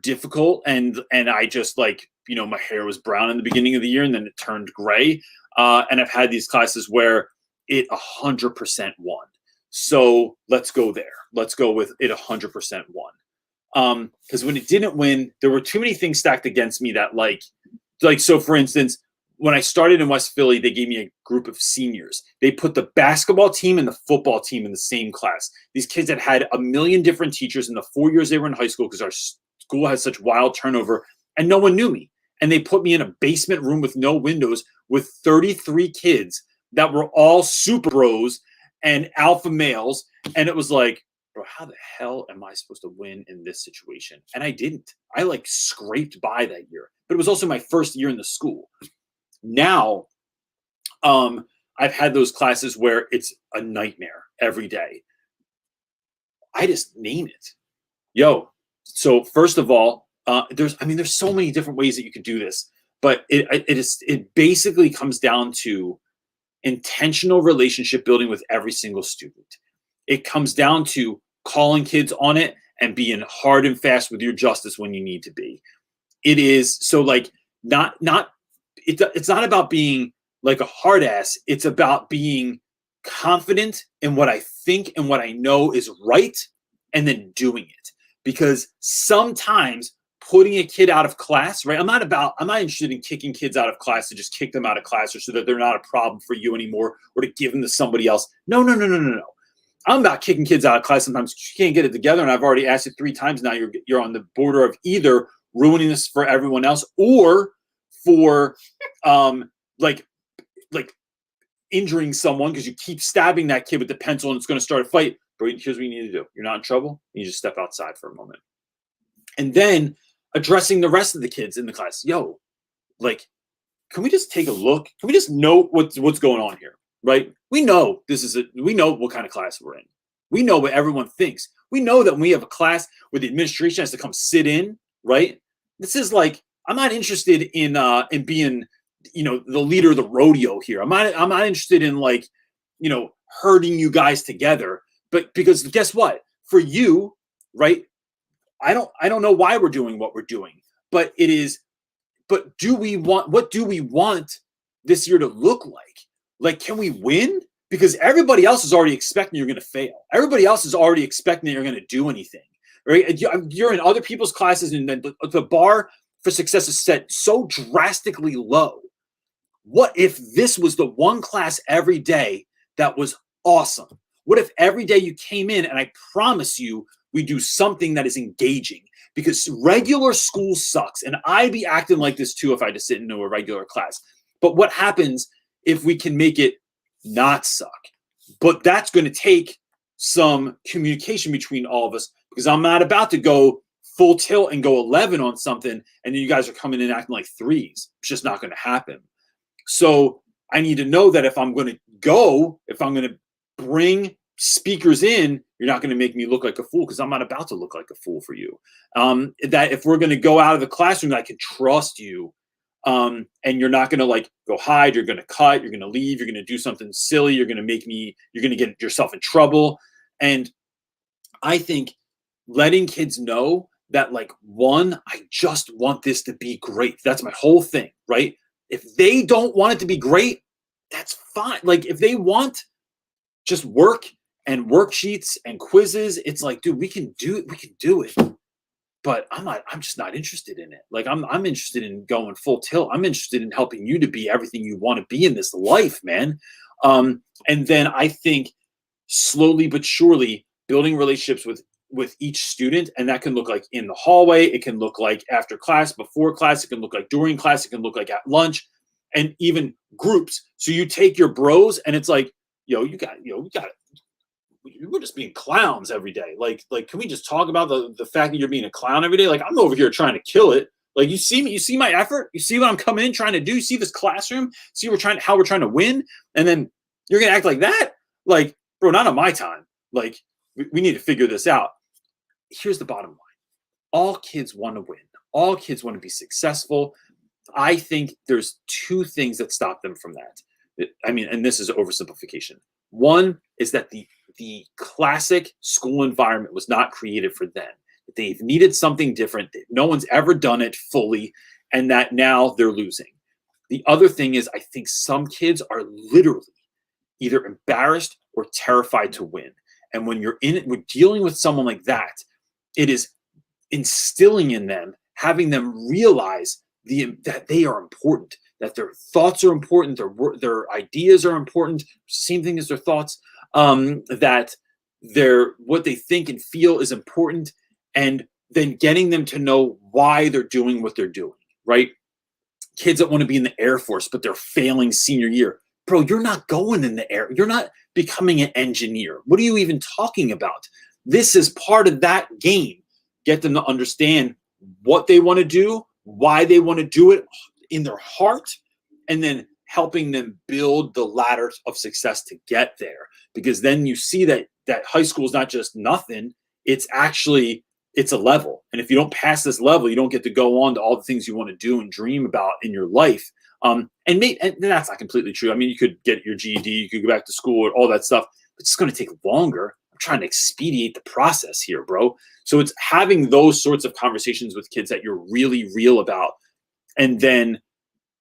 difficult, and I just like, you know, my hair was brown in the beginning of the year and then it turned gray. And I've had these classes where it 100% won. So let's go there. Let's go with it 100% won. Because when it didn't win, there were too many things stacked against me that like, so for instance, when I started in West Philly, they gave me a group of seniors. They put the basketball team and the football team in the same class. These kids had a million different teachers in the 4 years they were in high school because our school has such wild turnover, and no one knew me. And they put me in a basement room with no windows with 33 kids that were all super bros and alpha males. And it was like, bro, how the hell am I supposed to win in this situation? And I didn't. I like scraped by that year. But it was also my first year in the school. Now, I've had those classes where it's a nightmare every day. I just name it. Yo, so first of all, there's so many different ways that you could do this, but it basically comes down to intentional relationship building with every single student. It comes down to calling kids on it and being hard and fast with your justice when you need to be. It is so like it's not about being like a hard ass. It's about being confident in what I think and what I know is right and then doing it. Because sometimes putting a kid out of class, right? I'm not interested in kicking kids out of class to just kick them out of class or so that they're not a problem for you anymore or to give them to somebody else. No. I'm about kicking kids out of class. Sometimes you can't get it together. And I've already asked it 3 times now. You're on the border of either ruining this for everyone else or for like injuring someone because you keep stabbing that kid with the pencil and it's going to start a fight. But here's what you need to do. You're not in trouble. You just step outside for a moment. And then addressing the rest of the kids in the class. Yo, like, can we just take a look? Can we just know what's going on here? Right? We know we know what kind of class we're in. We know what everyone thinks. We know that when we have a class where the administration has to come sit in, right? This is like, I'm not interested in being, the leader of the rodeo here. I'm not interested in like, herding you guys together. But because guess what? For you, right? I don't know why we're doing what we're doing, but what do we want this year to look like? Like, can we win? Because everybody else is already expecting you're going to fail. Everybody else is already expecting that you're going to do anything, right? You're in other people's classes and then the bar for success is set so drastically low. What if this was the one class every day that was awesome? What if every day you came in and I promise you we do something that is engaging? Because regular school sucks. And I'd be acting like this too if I just sit into a regular class. But what happens if we can make it not suck? But that's going to take some communication between all of us because I'm not about to go full tilt and go 11 on something and then you guys are coming in acting like 3s. It's just not going to happen. So I need to know that if I'm going to bring speakers in, you're not going to make me look like a fool because I'm not about to look like a fool for you. That if we're going to go out of the classroom, I can trust you. And you're not going to like go hide. You're going to cut. You're going to leave. You're going to do something silly. You're going to get yourself in trouble. And I think letting kids know that like, one, I just want this to be great. That's my whole thing, right? If they don't want it to be great, that's fine. Like if they want just work and worksheets and quizzes, it's like, dude, we can do it. But I'm just not interested in it. Like I'm interested in going full tilt. I'm interested in helping you to be everything you want to be in this life, man. And then I think slowly but surely building relationships with each student, and that can look like in the hallway, it can look like after class, before class, it can look like during class, it can look like at lunch, and even groups. So you take your bros and it's like, we got it. We're just being clowns every day. Like, can we just talk about the fact that you're being a clown every day? Like, I'm over here trying to kill it. Like, you see me, you see my effort, you see what I'm coming in trying to do. You see this classroom, see how we're trying to win, and then you're gonna act like that. Like, bro, not on my time. Like, we need to figure this out. Here's the bottom line: all kids want to win. All kids want to be successful. I think there's 2 things that stop them from that. I mean, and this is oversimplification. One is that the classic school environment was not created for them. They've needed something different. No one's ever done it fully, and that now they're losing. The other thing is I think some kids are literally either embarrassed or terrified to win. And when you're in it, we're dealing with someone like that, it is instilling in them, having them realize that they are important, that their thoughts are important, their ideas are important, same thing as their thoughts, that what they think and feel is important, and then getting them to know why they're doing what they're doing, right? Kids that want to be in the Air Force, but they're failing senior year. Bro, you're not going in the air. You're not becoming an engineer. What are you even talking about? This is part of that game. Get them to understand what they want to do, why they want to do it in their heart, and then helping them build the ladder of success to get there. Because then you see that high school is not just nothing. It's a level. And if you don't pass this level, you don't get to go on to all the things you want to do and dream about in your life. And that's not completely true. I mean, you could get your GED, you could go back to school, all that stuff, but it's going to take longer. I'm trying to expedite the process here, bro. So it's having those sorts of conversations with kids that you're really real about, and then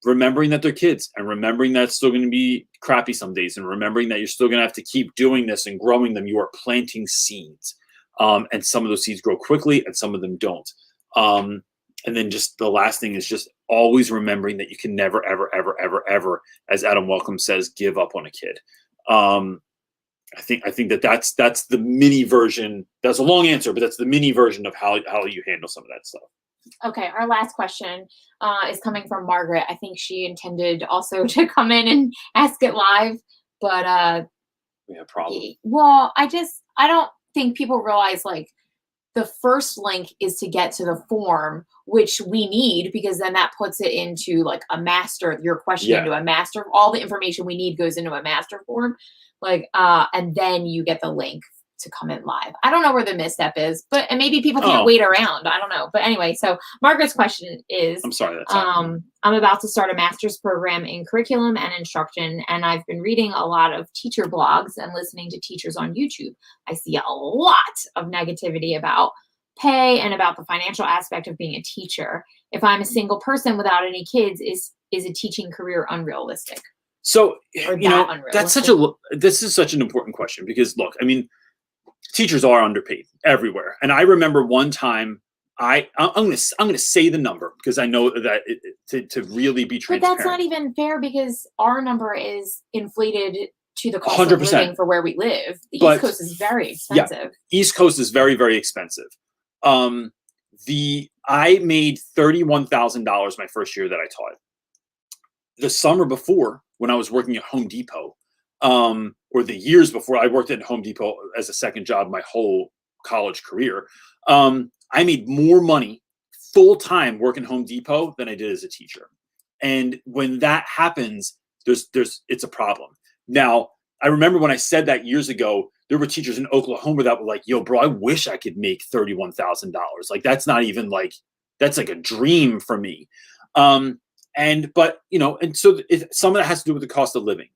remembering that they're kids, and remembering that it's still going to be crappy some days, and remembering that you're still going to have to keep doing this and growing them. You are planting seeds. And some of those seeds grow quickly and some of them don't. And then just the last thing is just always remembering that you can never, ever, ever, ever, ever, as Adam Welcome says, give up on a kid. I think that's the mini version. That's a long answer, but that's the mini version of how you handle some of that stuff. Okay, our last question is coming from Margaret. I think she intended also to come in and ask it live, but we have a problem. Well, I don't think people realize, like, the first link is to get to the form, which we need, because then that puts it into like a master, your question into a master. All the information we need goes into a master form, like, and then you get the link to come in live. I don't know where the misstep is, but and maybe people can't wait around. I don't know. But anyway, so Margaret's question is, I'm sorry, that's I'm about to start a master's program in curriculum and instruction, and I've been reading a lot of teacher blogs and listening to teachers on YouTube. I see a lot of negativity about pay and about the financial aspect of being a teacher. If I'm a single person without any kids, is a teaching career unrealistic? So, this is such an important question, because look, I mean, teachers are underpaid everywhere. And I remember one time, I'm gonna say the number, because I know that to really be transparent. But that's not even fair, because our number is inflated to the cost 100%. Of living for where we live. The East Coast is very expensive. Yeah, East Coast is very, very expensive. I made $31,000 my first year that I taught. The summer before, when I was working at Home Depot, or the years before, I worked at Home Depot as a second job my whole college career. I made more money full time working Home Depot than I did as a teacher. And when that happens, it's a problem. Now, I remember when I said that years ago, there were teachers in Oklahoma that were like, yo, bro, I wish I could make $31,000. Like, that's not even like, that's like a dream for me. But so some of that has to do with the cost of living.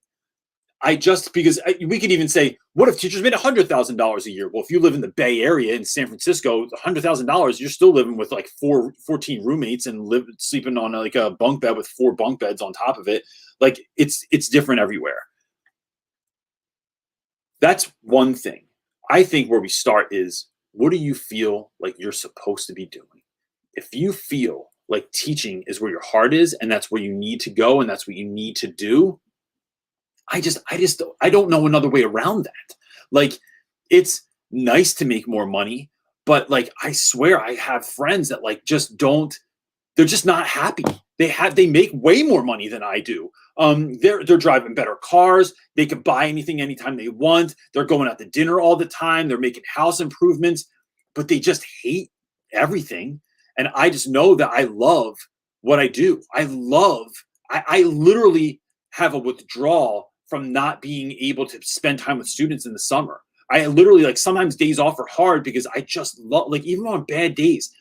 Because we could even say, what if teachers made $100,000 a year? Well, if you live in the Bay Area in San Francisco, $100,000, you're still living with like 14 roommates and sleeping on like a bunk bed with 4 bunk beds on top of it. Like, it's different everywhere. That's one thing. I think where we start is, what do you feel like you're supposed to be doing? If you feel like teaching is where your heart is, and that's where you need to go, and that's what you need to do, I don't know another way around that. Like, it's nice to make more money, but like, I swear I have friends that like they're just not happy. They make way more money than I do. They're driving better cars. They can buy anything anytime they want. They're going out to dinner all the time. They're making house improvements, but they just hate everything. And I just know that I love what I do. I literally have a withdrawal from not being able to spend time with students in the summer. I literally, like, sometimes days off are hard because I just love, like, even on bad days,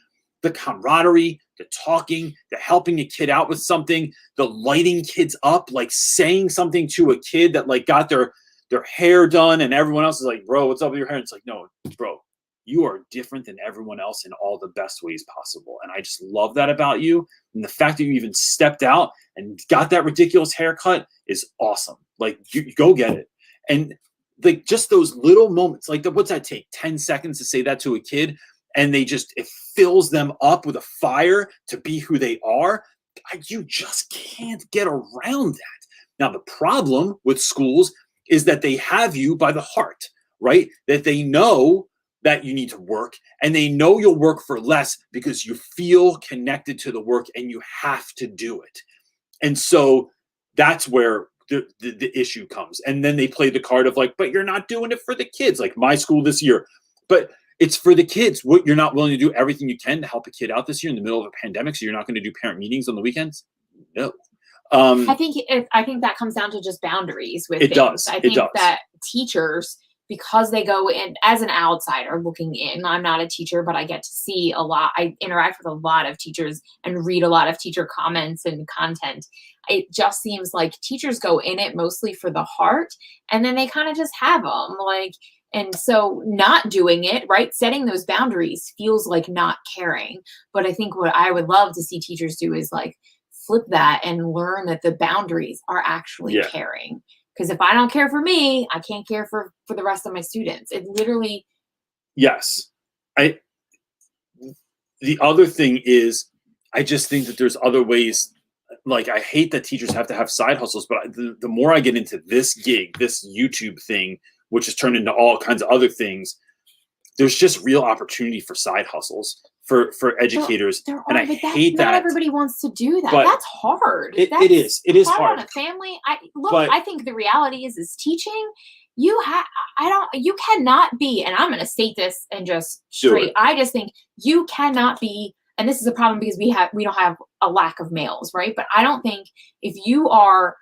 the camaraderie, the talking, the helping a kid out with something, the lighting kids up, like saying something to a kid that like got their hair done and everyone else is like, bro, what's up with your hair? And it's like, no, bro, you are different than everyone else in all the best ways possible. And I just love that about you. And the fact that you even stepped out and got that ridiculous haircut is awesome. Like, you go get it. And like, just those little moments, like what's that take? 10 seconds to say that to a kid. And it fills them up with a fire to be who they are. You just can't get around that. Now, the problem with schools is that they have you by the heart, right? That they know that you need to work, and they know you'll work for less because you feel connected to the work and you have to do it. And so that's where the issue comes. And then they play the card of like, but you're not doing it for the kids. Like my school this year, but it's for the kids. What, you're not willing to do everything you can to help a kid out this year in the middle of a pandemic, so you're not going to do parent meetings on the weekends? No. I think that comes down to just boundaries with things. I think that teachers because they go in as an outsider looking in. I'm not a teacher, but I get to see a lot. I interact with a lot of teachers and read a lot of teacher comments and content. It just seems like teachers go in it mostly for the heart, and then they kind of just have them. Like, and so not doing it, right, setting those boundaries feels like not caring. But I think what I would love to see teachers do is like flip that and learn that the boundaries are actually caring. Because if I don't care for me, I can't care for the rest of my students. It literally. Yes. The other thing is, I just think that there's other ways. Like, I hate that teachers have to have side hustles, but the more I get into this gig, this YouTube thing, which has turned into all kinds of other things, there's just real opportunity for side hustles for educators. And I hate that. Not everybody wants to do that. That's hard. It is hard on a family. I think the reality is teaching. You cannot be, and I'm going to state this and just straight. I just think you cannot be, and this is a problem because we don't have a lack of males, right? But I don't think if you are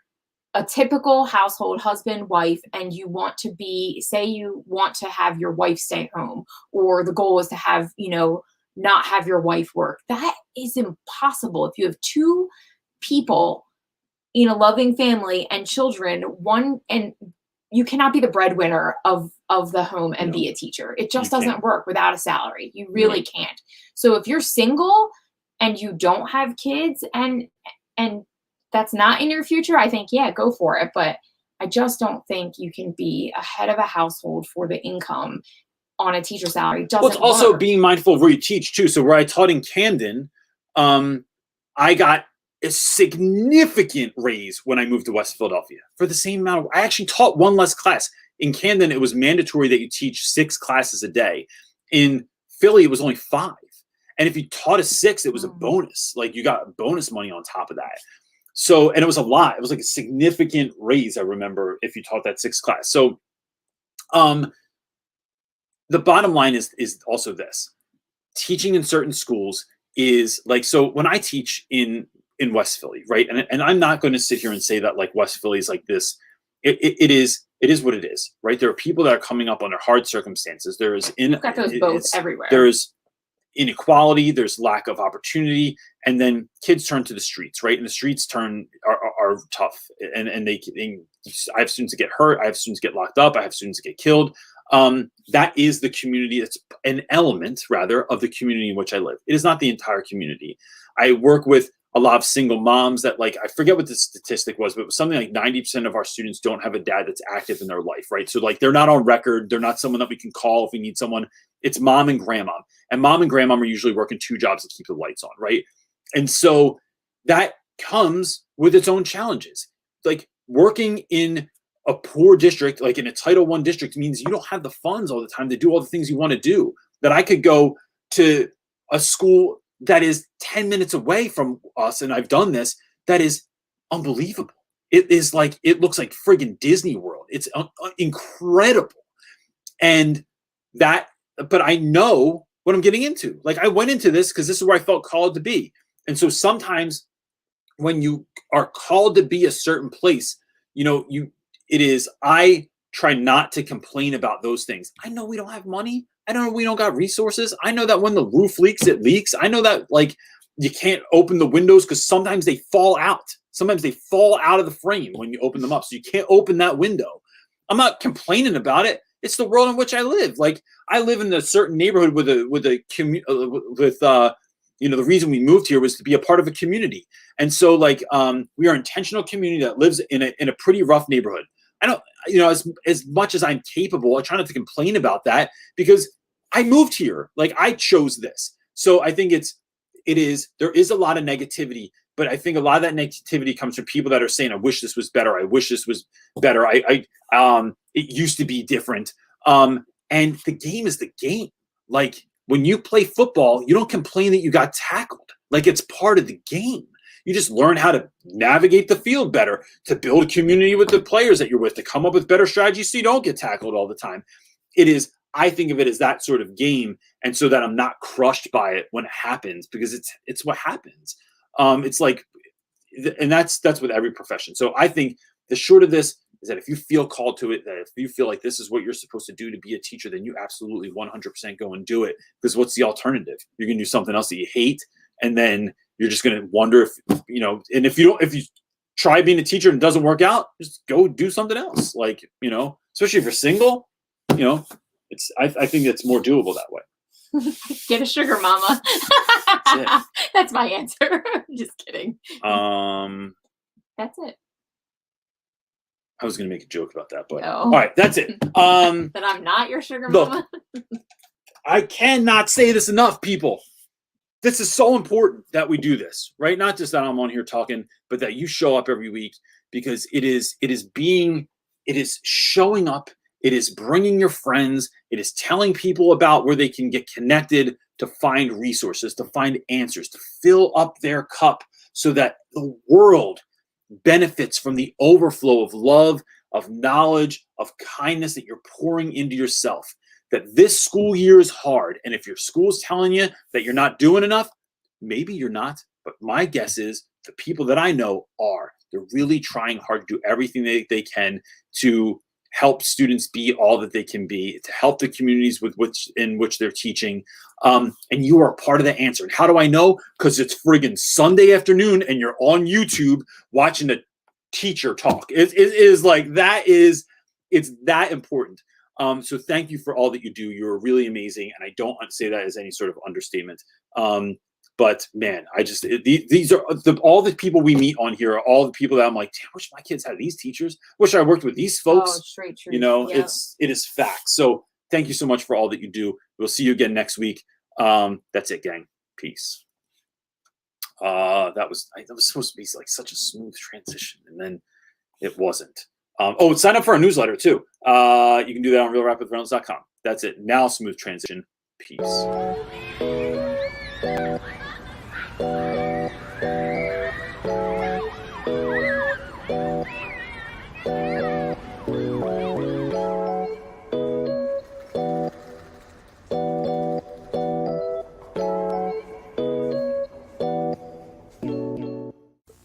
a typical household husband, wife, and you want to be, say you want to have your wife stay home, or the goal is to have, not have your wife work. That is impossible. If you have two people in a loving family and children, and you cannot be the breadwinner of the home and be a teacher. It just doesn't work without a salary. You really can't. So if you're single and you don't have kids and that's not in your future, I think, go for it. But I just don't think you can be a head of a household for the income on a teacher salary. It's also being mindful of where you teach too. So where I taught in Camden, I got a significant raise when I moved to West Philadelphia for the same amount. I actually taught one less class. In Camden, it was mandatory that you teach 6 classes a day. In Philly, it was only 5. And if you taught a 6, it was a bonus. Like, you got bonus money on top of that. So, and it was a lot. It was like a significant raise, I remember, if you taught that 6th class. So, the bottom line is also this. Teaching in certain schools is like, so when I teach in West Philly, right? And I'm not going to sit here and say that like West Philly is like this. It is what it is, right? There are people that are coming up under hard circumstances. There is got those both everywhere. There's inequality, there's lack of opportunity, and then kids turn to the streets, right? And the streets are tough, and I have students that get hurt, I have students get locked up, I have students that get killed. That is the community. That's an element, rather, of the community in which I live. It is not the entire community. I work with a lot of single moms that, like, I forget what the statistic was, but it was something like 90% of our students don't have a dad that's active in their life, right? So, like, they're not on record. They're not someone that we can call if we need someone. It's mom and grandma. And mom and grandma are usually working 2 jobs to keep the lights on, right? And so that comes with its own challenges. Like, working in a poor district, like in a Title I district, means you don't have the funds all the time to do all the things you want to do. That I could go to a school that is 10 minutes away from us, and I've done this, that is unbelievable. It is like, it looks like friggin' Disney World. It's incredible. And that, but I know what I'm getting into. Like, I went into this because this is where I felt called to be. And so sometimes when you are called to be a certain place, I try not to complain about those things. I know we don't have money. I know we don't got resources. I know that when the roof leaks, it leaks. I know that, like, you can't open the windows because sometimes they fall out. Sometimes they fall out of the frame when you open them up. So you can't open that window. I'm not complaining about it. It's the world in which I live. Like, I live in a certain neighborhood the reason we moved here was to be a part of a community. And so, like, we are an intentional community that lives in a pretty rough neighborhood. I don't, as much as I'm capable, I try not to complain about that because I moved here. Like, I chose this. So I think there is a lot of negativity, but I think a lot of that negativity comes from people that are saying, I wish this was better. I wish this was better. It used to be different. And the game is the game. Like, when you play football, you don't complain that you got tackled. Like, it's part of the game. You just learn how to navigate the field better, to build a community with the players that you're with, to come up with better strategies so you don't get tackled all the time. I think of it as that sort of game, and so that I'm not crushed by it when it happens, because it's what happens. It's like, and that's with every profession. So I think the short of this is that if you feel called to it, that if you feel like this is what you're supposed to do to be a teacher, then you absolutely 100% go and do it. Because what's the alternative? You're going to do something else that you hate, and then you're just going to wonder if, and if you try being a teacher and it doesn't work out, just go do something else. Like, especially if you're single, I think it's more doable that way. Get a sugar mama. That's my answer. Just kidding. That's it. I was going to make a joke about that, but no. All right, that's it. That I'm not your sugar mama. I cannot say this enough, people. This is so important that we do this, right? Not just that I'm on here talking, but that you show up every week, because it is showing up. It is bringing your friends. It is telling people about where they can get connected to find resources, to find answers, to fill up their cup so that the world benefits from the overflow of love, of knowledge, of kindness that you're pouring into yourself. That this school year is hard. And if your school's telling you that you're not doing enough, maybe you're not. But my guess is the people that I know are. They're really trying hard to do everything they can to help students be all that they can be, to help the communities in which they're teaching. And you are part of the answer. And how do I know? Because it's friggin' Sunday afternoon and you're on YouTube watching a teacher talk. It is like that is, it's that important. So thank you for all that you do. You're really amazing. And I don't say that as any sort of understatement. But man, these are all the people we meet on here are all the people that I'm like, damn, I wish my kids had these teachers. Wish I worked with these folks. Oh, straight true. It is facts. So thank you so much for all that you do. We'll see you again next week. That's it, gang. Peace. That was supposed to be like such a smooth transition, and then it wasn't. Sign up for our newsletter too. You can do that on realrapwithreynolds.com. That's it. Now, smooth transition. Peace.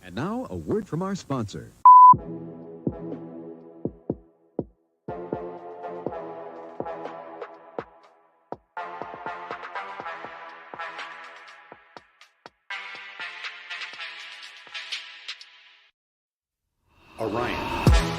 And now, a word from our sponsor. Orion.